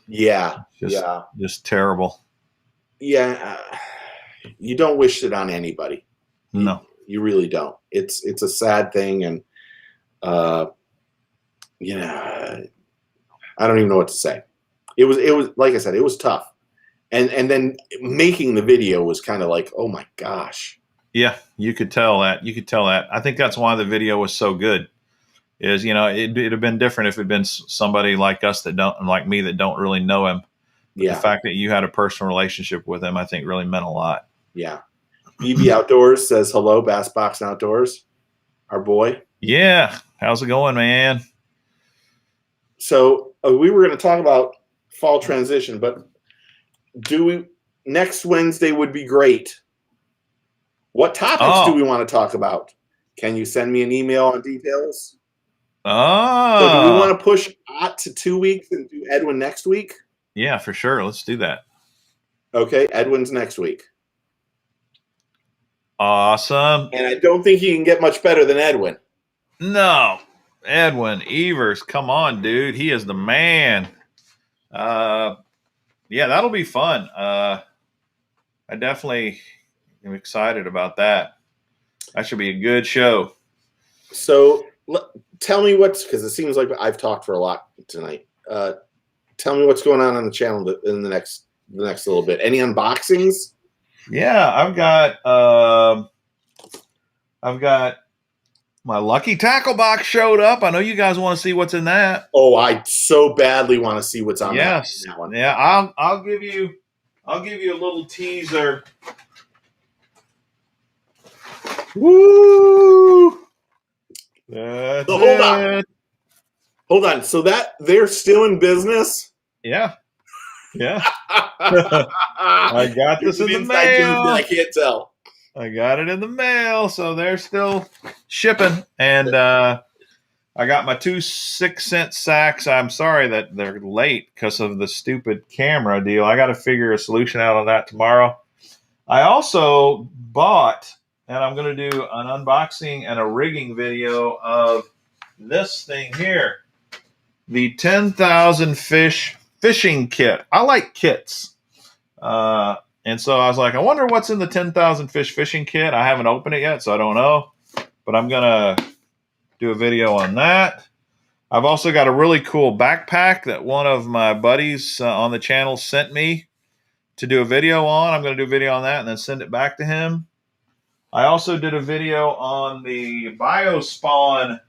Yeah. Just terrible. Yeah. You don't wish it on anybody. No. You really don't. It's a sad thing, and I don't even know what to say. It was like I said, it was tough. And then making the video was kind of like, oh my gosh. Yeah, you could tell that. I think that's why the video was so good. It'd have been different if it'd been somebody like us like me that don't really know him. But the fact that you had a personal relationship with him, I think really meant a lot. Yeah. BB Outdoors says hello, Bass Box Outdoors, our boy. Yeah. How's it going, man? So we were going to talk about fall transition, but next Wednesday would be great. What topics do we want to talk about? Can you send me an email on details? So do we want to push Ott to 2 weeks and do Edwin next week? Yeah, for sure. Let's do that. Okay, Edwin's next week. Awesome. And I don't think he can get much better than Edwin. No. Edwin Evers, come on, dude. He is the man. Yeah, that'll be fun. I definitely am excited about that. That should be a good show. So tell me because it seems like I've talked for a lot tonight. Tell me what's going on the channel in the next little bit. Any unboxings? Yeah, I've got my lucky tackle box showed up. I know you guys want to see what's in that. Oh, I so badly want to see what's on that one. Yeah, I'll give you a little teaser. Woo! That's so hold on. So that they're still in business? Yeah. I got this in the mail. I can't tell. I got it in the mail, so they're still shipping. And I got my 2 6-cent sacks. I'm sorry that they're late because of the stupid camera deal. I got to figure a solution out on that tomorrow. I also bought, and I'm going to do an unboxing and a rigging video of this thing here, the 10,000 fish fishing kit. I like kits. And so I was like, I wonder what's in the 10,000 fish fishing kit. I haven't opened it yet, so I don't know. But I'm going to do a video on that. I've also got a really cool backpack that one of my buddies on the channel sent me to do a video on. I'm going to do a video on that and then send it back to him. I also did a video on the Biospawn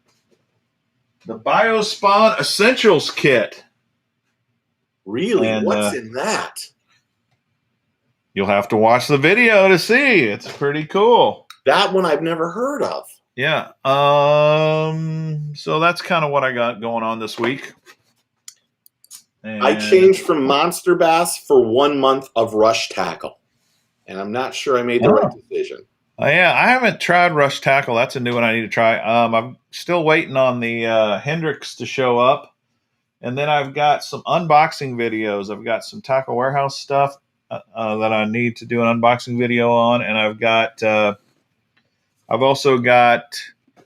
Essentials Kit. Really? And, what's in that? You'll have to watch the video to see. It's pretty cool. That one I've never heard of. Yeah. So that's kind of what I got going on this week. And I changed from Monster Bass for 1 month of Rush Tackle, and I'm not sure I made the right decision. Yeah, I haven't tried Rush Tackle. That's a new one I need to try. I'm still waiting on the Hendrix to show up. And then I've got some unboxing videos. I've got some Tackle Warehouse stuff that I need to do an unboxing video on. And I've also got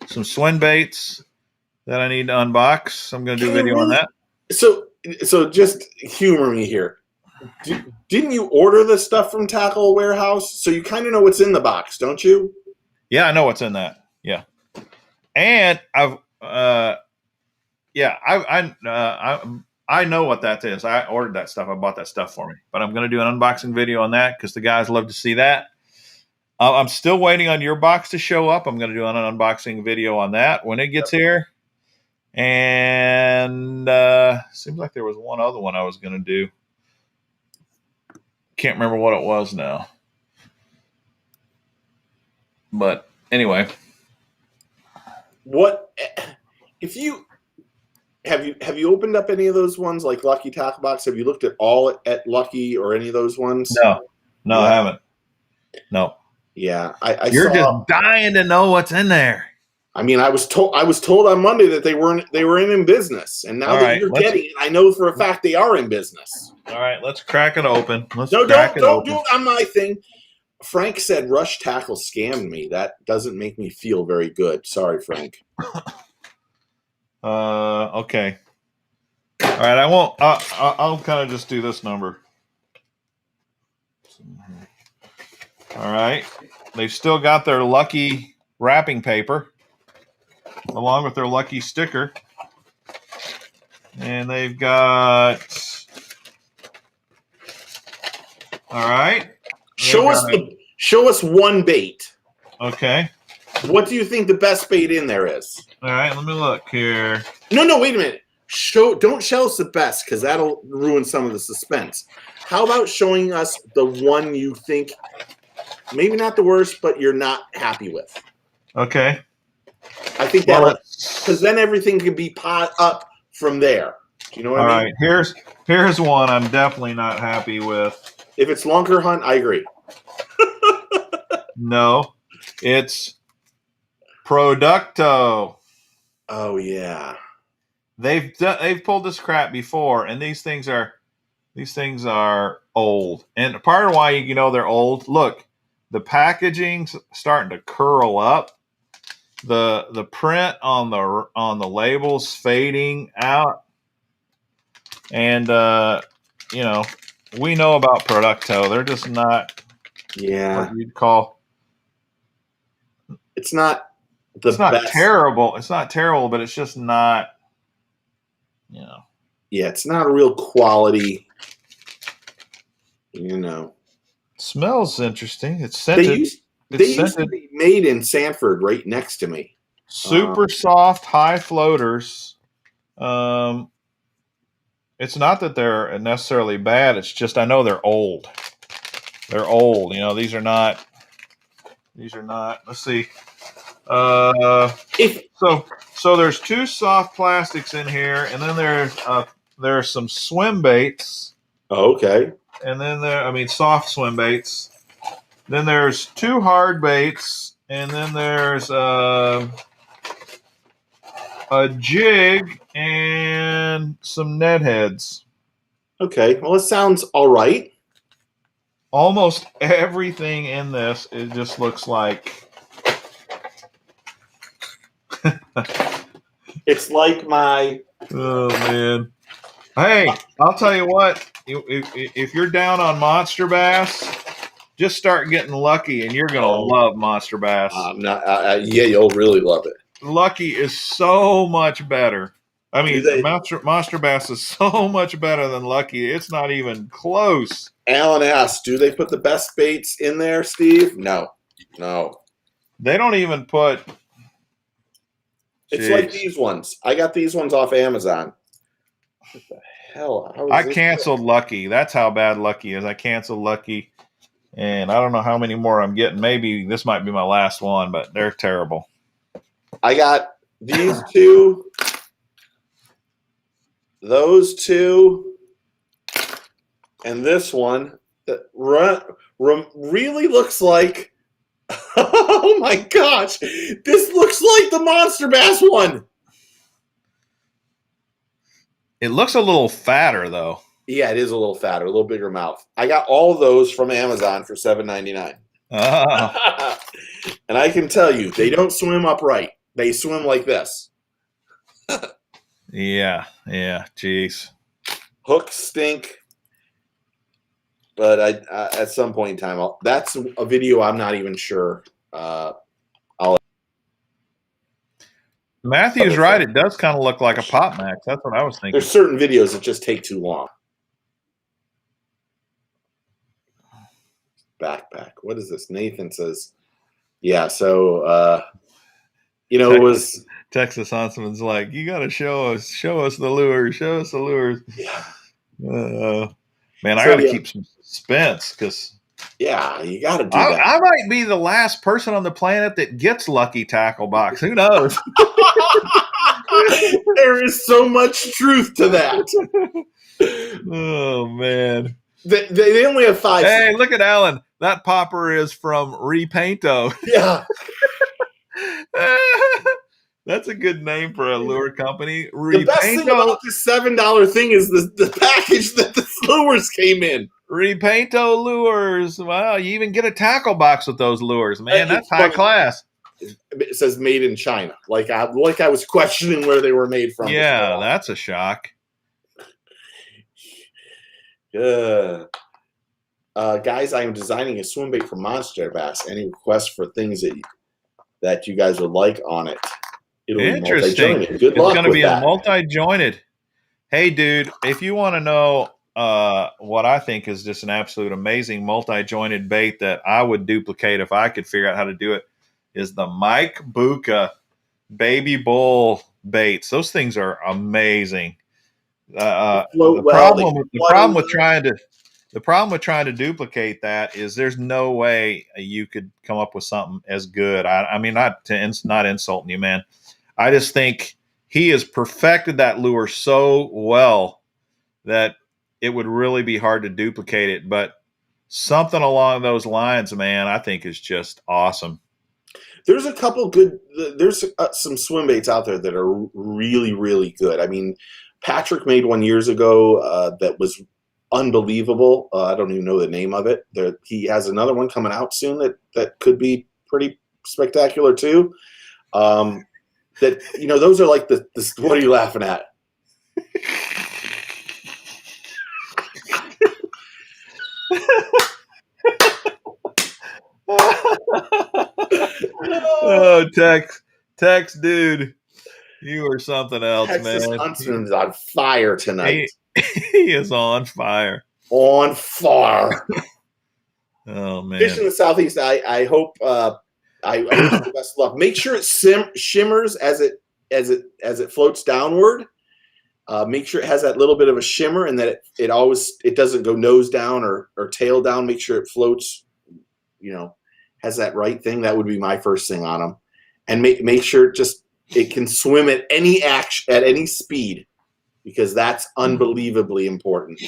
some swim baits that I need to unbox. I'm going to do a video on that. So just humor me here. Didn't you order the stuff from Tackle Warehouse? So you kind of know what's in the box, don't you? Yeah, I know what's in that. Yeah. And I know what that is. I ordered that stuff. I bought that stuff for me. But I'm going to do an unboxing video on that because the guys love to see that. I'm still waiting on your box to show up. I'm going to do an unboxing video on that when it gets here. And seems like there was one other one I was going to do. Can't remember what it was now. But anyway. What if you have you opened up any of those ones like Lucky Tackle Box? Have you looked at all at Lucky or any of those ones? No, yeah. I haven't. No. Yeah, You're just dying to know what's in there. I mean, I was told on Monday that they were in business, and now that you're getting it, I know for a fact they are in business. All right, let's crack it open. Don't do it on my thing. Frank said Rush Tackle scammed me. That doesn't make me feel very good. Sorry, Frank. Okay. All right, I won't. I'll kind of just do this number. All right, they've still got their Lucky wrapping paper along with their Lucky sticker, and they've got. All right. Show us one bait. Okay. What do you think the best bait in there is? All right, let me look here. No, wait a minute. Don't show us the best because that'll ruin some of the suspense. How about showing us the one you think, maybe not the worst, but you're not happy with? Okay. I think because then everything can be pot up from there. Do you know what I mean? All right, here's one I'm definitely not happy with. If it's Lunker Hunt, I agree. No, it's Producto. Oh yeah, they've pulled this crap before, and these things are old. And part of why you know they're old. Look, the packaging's starting to curl up. The print on the label's fading out, and we know about Producto. They're just not. Yeah, what you'd call. It's not it's not best. terrible. It's not terrible, but it's just not. Yeah, it's not a real quality. Smells interesting. It's scented. They used to be made in Sanford, right next to me. Super soft, high floaters. It's not that they're necessarily bad. It's just I know they're old. They're old. These are not. Let's see. So there's two soft plastics in here, and then there's some swim baits. Oh, okay. And then soft swim baits. Then there's two hard baits, and then there's a jig and some net heads. Okay, well, it sounds all right. Almost everything in this, it just looks like. It's like my. Oh man! Hey, I'll tell you what. If you're down on Monster Bass, just start getting Lucky, and you're gonna love Monster Bass. Yeah, you'll really love it. Lucky is so much better. I mean, Monster Bass is so much better than Lucky. It's not even close. Alan asks, do they put the best baits in there, Steve? No. They don't even put. It's like these ones. I got these ones off Amazon. What the hell? I canceled Lucky. That's how bad Lucky is. I canceled Lucky, and I don't know how many more I'm getting. Maybe this might be my last one, but they're terrible. I got these two, those two, and this one that really looks like. Oh my gosh! This looks like the Monster Bass one. It looks a little fatter, though. Yeah, it is a little fatter, a little bigger mouth. I got all of those from Amazon for $7.99. Oh. And I can tell you, they don't swim upright. They swim like this. Yeah. Jeez. Hooks stink. But at some point in time, that's a video I'm not even sure. Matthew's right. It does kind of look like a Pop Max. That's what I was thinking. There's certain videos that just take too long. Backpack. What is this? Nathan says, yeah, so, it was. Texas Huntsman's like, you got to show us the lures. Show us the lures. Yeah. Man, I got to keep some suspense because. Yeah, you got to do that. I might be the last person on the planet that gets Lucky Tackle Box. Who knows? There is so much truth to that. Oh, man. They only have 5. Hey, look at Alan. That popper is from Repainto. Yeah. That's a good name for a lure company. The best thing about this $7 thing is the package that the lures came in. Repainto lures. Wow, you even get a tackle box with those lures, man. That's high class. It says made in China. Like I was questioning where they were made from. Yeah, that's a shock. Guys, I am designing a swim bait for Monster Bass. Any requests for things that you guys would like on it? It'll Interesting. Be Good It's luck going to be that. a multi-jointed. Hey, dude, if you want to know what I think is just an absolute amazing multi-jointed bait that I would duplicate if I could figure out how to do it, is the Mike Bucca baby bull baits. Those things are amazing. The problem with trying to duplicate that is there's no way you could come up with something as good. I mean, not insulting you, man. I just think he has perfected that lure so well that it would really be hard to duplicate it. But something along those lines, man, I think is just awesome. There's a couple good. There's some swim baits out there that are really, really good. I mean, Patrick made one years ago that was unbelievable. I don't even know the name of it. He has another one coming out soon that could be pretty spectacular too. Those are like the what are you laughing at? Oh, Tex, dude, you are something else, Texas man. Huntsman's on fire tonight. He is on fire. On fire. Oh man! Fish in the Southeast. I hope. I wish you the best luck. Make sure it shimmers as it floats downward. Make sure it has that little bit of a shimmer, and that it doesn't go nose down or tail down. Make sure it floats. Has that right thing. That would be my first thing on them, and make sure it can swim at any speed, because that's unbelievably important.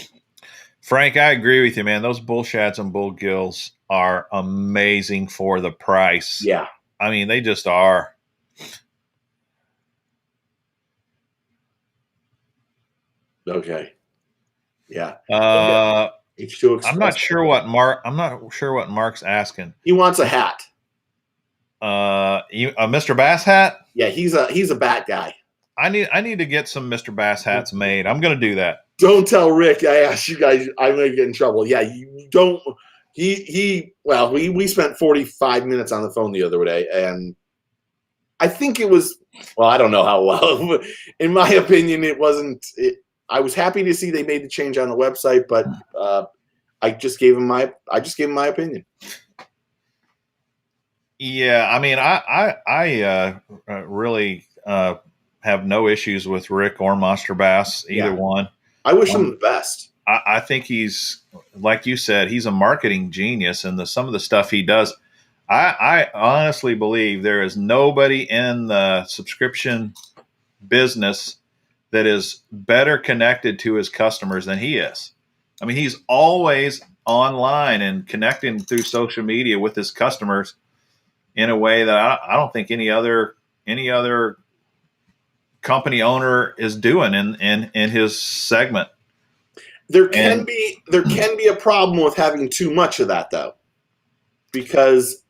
Frank, I agree with you, man. Those bull shads and bull gills are amazing for the price. Yeah. I mean, they just are. Okay. Yeah. H2O I'm not sure what Mark's asking. He wants a hat. A Mr. Bass hat? Yeah, he's a bat guy. I need to get some Mr. Bass hats made. I'm going to do that. Don't tell Rick I asked you guys. I'm going to get in trouble. Yeah, you don't. We spent 45 minutes on the phone the other day, and I think it was Well, I don't know how well. In my opinion, it wasn't. I was happy to see they made the change on the website, but I just gave him my opinion. Yeah, I mean, I really have no issues with Rick or Monster Bass, either one. I wish him the best. I think he's, like you said, he's a marketing genius, and some of the stuff he does. I honestly believe there is nobody in the subscription business that is better connected to his customers than he is. I mean, he's always online and connecting through social media with his customers in a way that I don't think any other company owner is doing in his segment. There can be a problem with having too much of that, though, because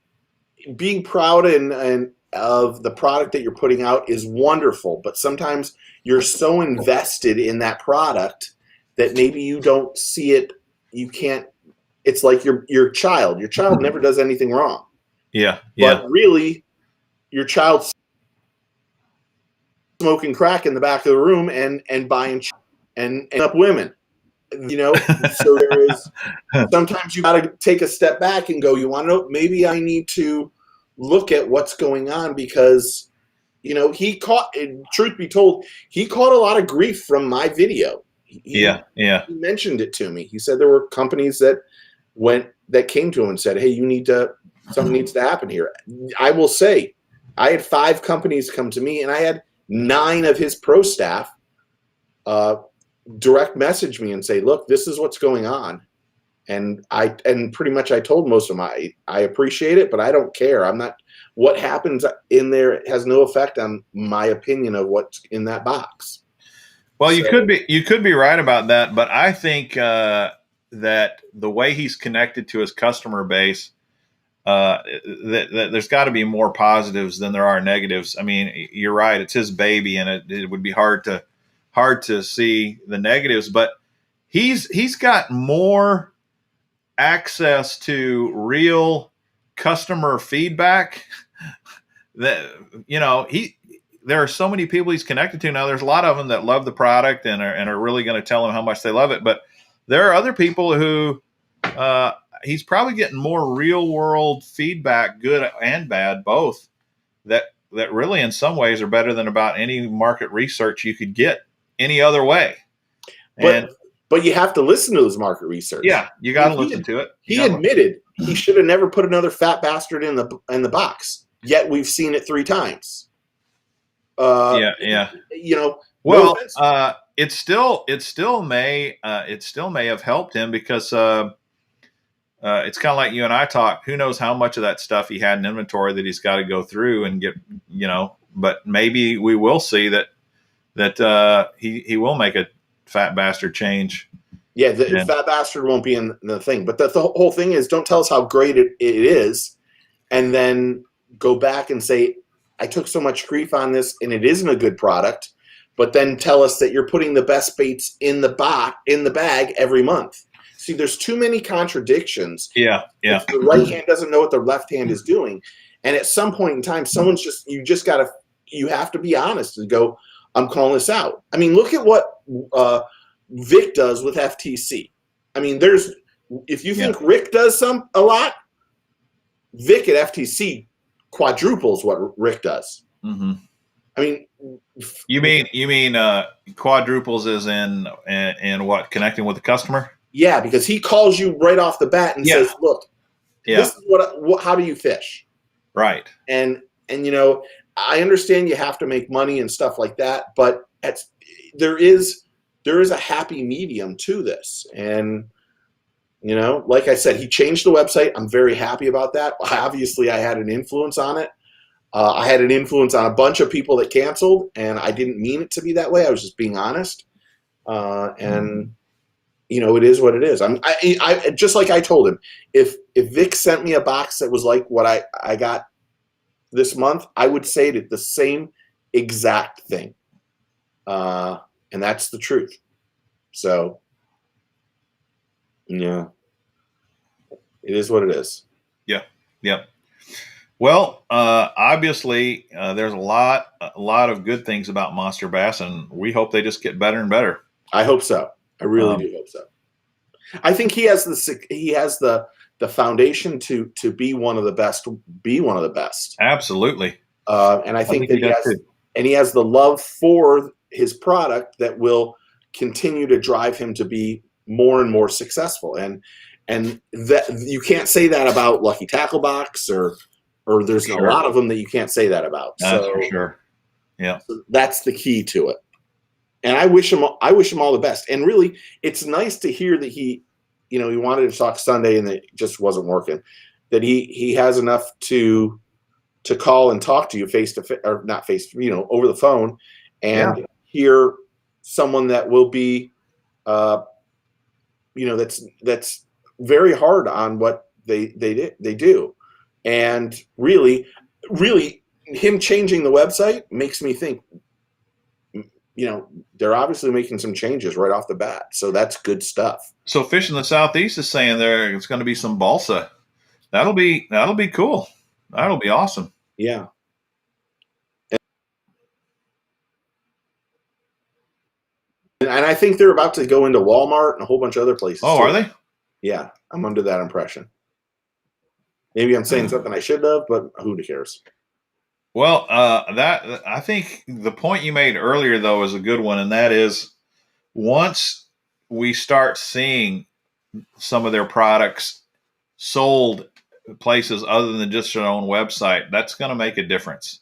being proud and of the product that you're putting out is wonderful, but sometimes you're so invested in that product that maybe you don't see it. You can't. It's like your child. Your child never does anything wrong. Yeah. But really, your child's smoking crack in the back of the room and buying and up women. So there is sometimes you got to take a step back and go, you want to know, maybe I need to look at what's going on, because truth be told, he caught a lot of grief from my video. He mentioned it to me. He said there were companies that came to him and said, hey, something needs to happen here. I will say, I had 5 companies come to me, and I had 9 of his pro staff direct message me and say, look, this is what's going on. And pretty much I told most of them, I appreciate it, but I don't care. What happens in there has no effect on my opinion of what's in that box. Well, you could be right about that, but I think that the way he's connected to his customer base, that there's got to be more positives than there are negatives. I mean, you're right; it's his baby, and it would be hard to see the negatives. But he's got more access to real customer feedback. That there are so many people he's connected to now. There's a lot of them that love the product and are really going to tell him how much they love it. But there are other people who he's probably getting more real world feedback, good and bad, both, that really in some ways are better than about any market research you could get any other way. But you have to listen to his market research. Yeah, you got to listen to it. He admitted he should have never put another fat bastard in the box. Yet we've seen it 3 times. Well, it still may have helped him, because it's kind of like you and I talk. Who knows how much of that stuff he had in inventory that he's got to go through and get. But maybe we will see that he will make a fat bastard change. Yeah, the fat bastard won't be in the thing. But the whole thing is, don't tell us how great it is, and then go back and say, I took so much grief on this and it isn't a good product, but then tell us that you're putting the best baits in the bag every month. See, there's too many contradictions. Yeah. If the right hand doesn't know what the left hand is doing. And at some point in time, you have to be honest and go, I'm calling this out. I mean, look at what Vic does with FTC. I mean, if you think Rick does a lot, Vic at FTC quadruples what Rick does. Mm-hmm. I mean, you mean quadruples is in what, connecting with the customer? Yeah, because he calls you right off the bat and says, "Look, this is how do you fish?" Right. And I understand you have to make money and stuff like that, but there is a happy medium to this. And like I said, he changed the website. I'm very happy about that. Obviously, I had an influence on it. I had an influence on a bunch of people that canceled, and I didn't mean it to be that way. I was just being honest. And it is what it is. I just like I told him, if Vic sent me a box that was like what I got this month, I would say the same exact thing. And that's the truth. So, yeah, it is what it is. Yeah. Yep. Well, obviously, there's a lot of good things about Monster Bass, and we hope they just get better and better. I hope so. I really do hope so. I think he has the foundation to be one of the best. Be one of the best. Absolutely. And I think that he has the love for his product that will continue to drive him to be more and more successful. And that you can't say that about Lucky Tackle Box or there's a lot of them that you can't say that about. That's for sure. Yeah. So that's the key to it. And I wish him all the best. And really, it's nice to hear that he wanted to talk Sunday and it just wasn't working. That he has enough to call and talk to you face to face, or not face, over the phone, and hear someone that will be, that's very hard on what they do. And really him changing the website makes me think, they're obviously making some changes right off the bat. So that's good stuff. So Fish in the Southeast is saying it's going to be some balsa. That'll be cool. That'll be awesome. Yeah. And I think they're about to go into Walmart and a whole bunch of other places. Oh, are they? Yeah, I'm under that impression. Maybe I'm saying something I should have, but who cares? Well, I think the point you made earlier, though, is a good one, and that is once we start seeing some of their products sold places other than just their own website, that's going to make a difference.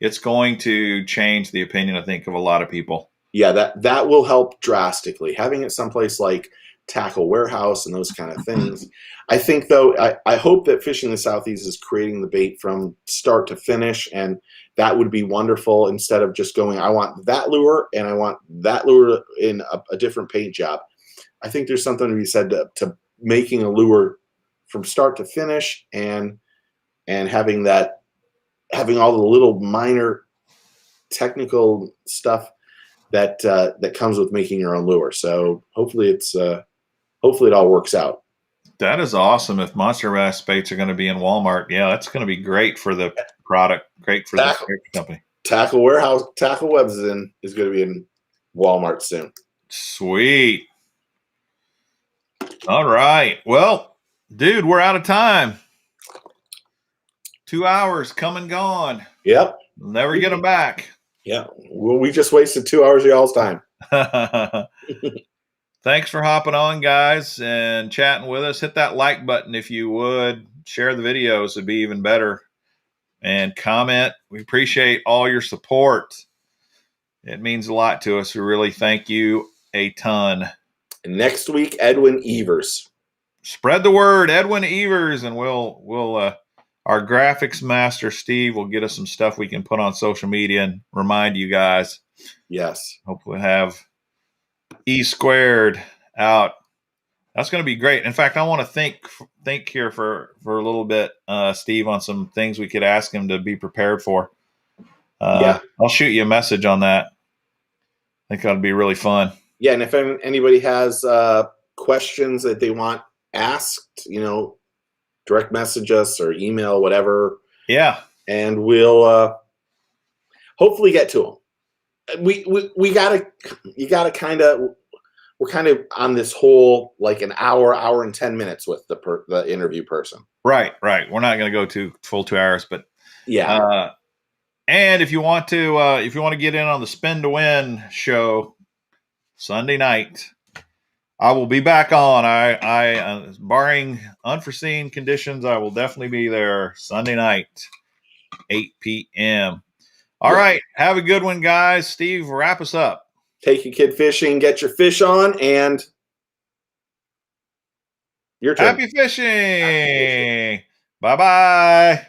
It's going to change the opinion, I think, of a lot of people. Yeah, that will help drastically. Having it someplace like Tackle Warehouse and those kind of things. I think, though, I hope that Fishing the Southeast is creating the bait from start to finish, and that would be wonderful instead of just going, I want that lure and I want that lure in a different paint job. I think there's something to be said to making a lure from start to finish and having all the little minor technical stuff that comes with making your own lure. So hopefully it all works out. That is awesome. If Monster Bass baits are going to be in Walmart, yeah, that's going to be great for the product, great for the company. Tackle Warehouse, Tackle Webs is going to be in Walmart soon. Sweet. All right. Well, dude, we're out of time. 2 hours come and gone. Yep. We'll never get them back. Yeah. Well, we just wasted 2 hours of y'all's time. Thanks for hopping on, guys, and chatting with us. Hit that like button if you would. Share the videos. It'd be even better. And comment. We appreciate all your support. It means a lot to us. We really thank you a ton. And next week, Edwin Evers. Spread the word, Edwin Evers, and we'll our graphics master, Steve, will get us some stuff we can put on social media and remind you guys. Yes. Hopefully have E squared out. That's going to be great. In fact, I want to think here for a little bit, Steve, on some things we could ask him to be prepared for. I'll shoot you a message on that. I think that'll be really fun. Yeah, and if anybody has questions that they want asked, direct message us or email, whatever. Yeah, and we'll hopefully get to them. We gotta we're kind of on this whole like an hour and 10 minutes with the interview person. Right. We're not going to go full 2 hours, but yeah. And if you want to get in on the Spin to Win show Sunday night, I will be back on. I barring unforeseen conditions, I will definitely be there Sunday night, 8 p.m. All right. Have a good one, guys. Steve, wrap us up. Take your kid fishing, get your fish on, and your turn. Happy fishing. Bye-bye.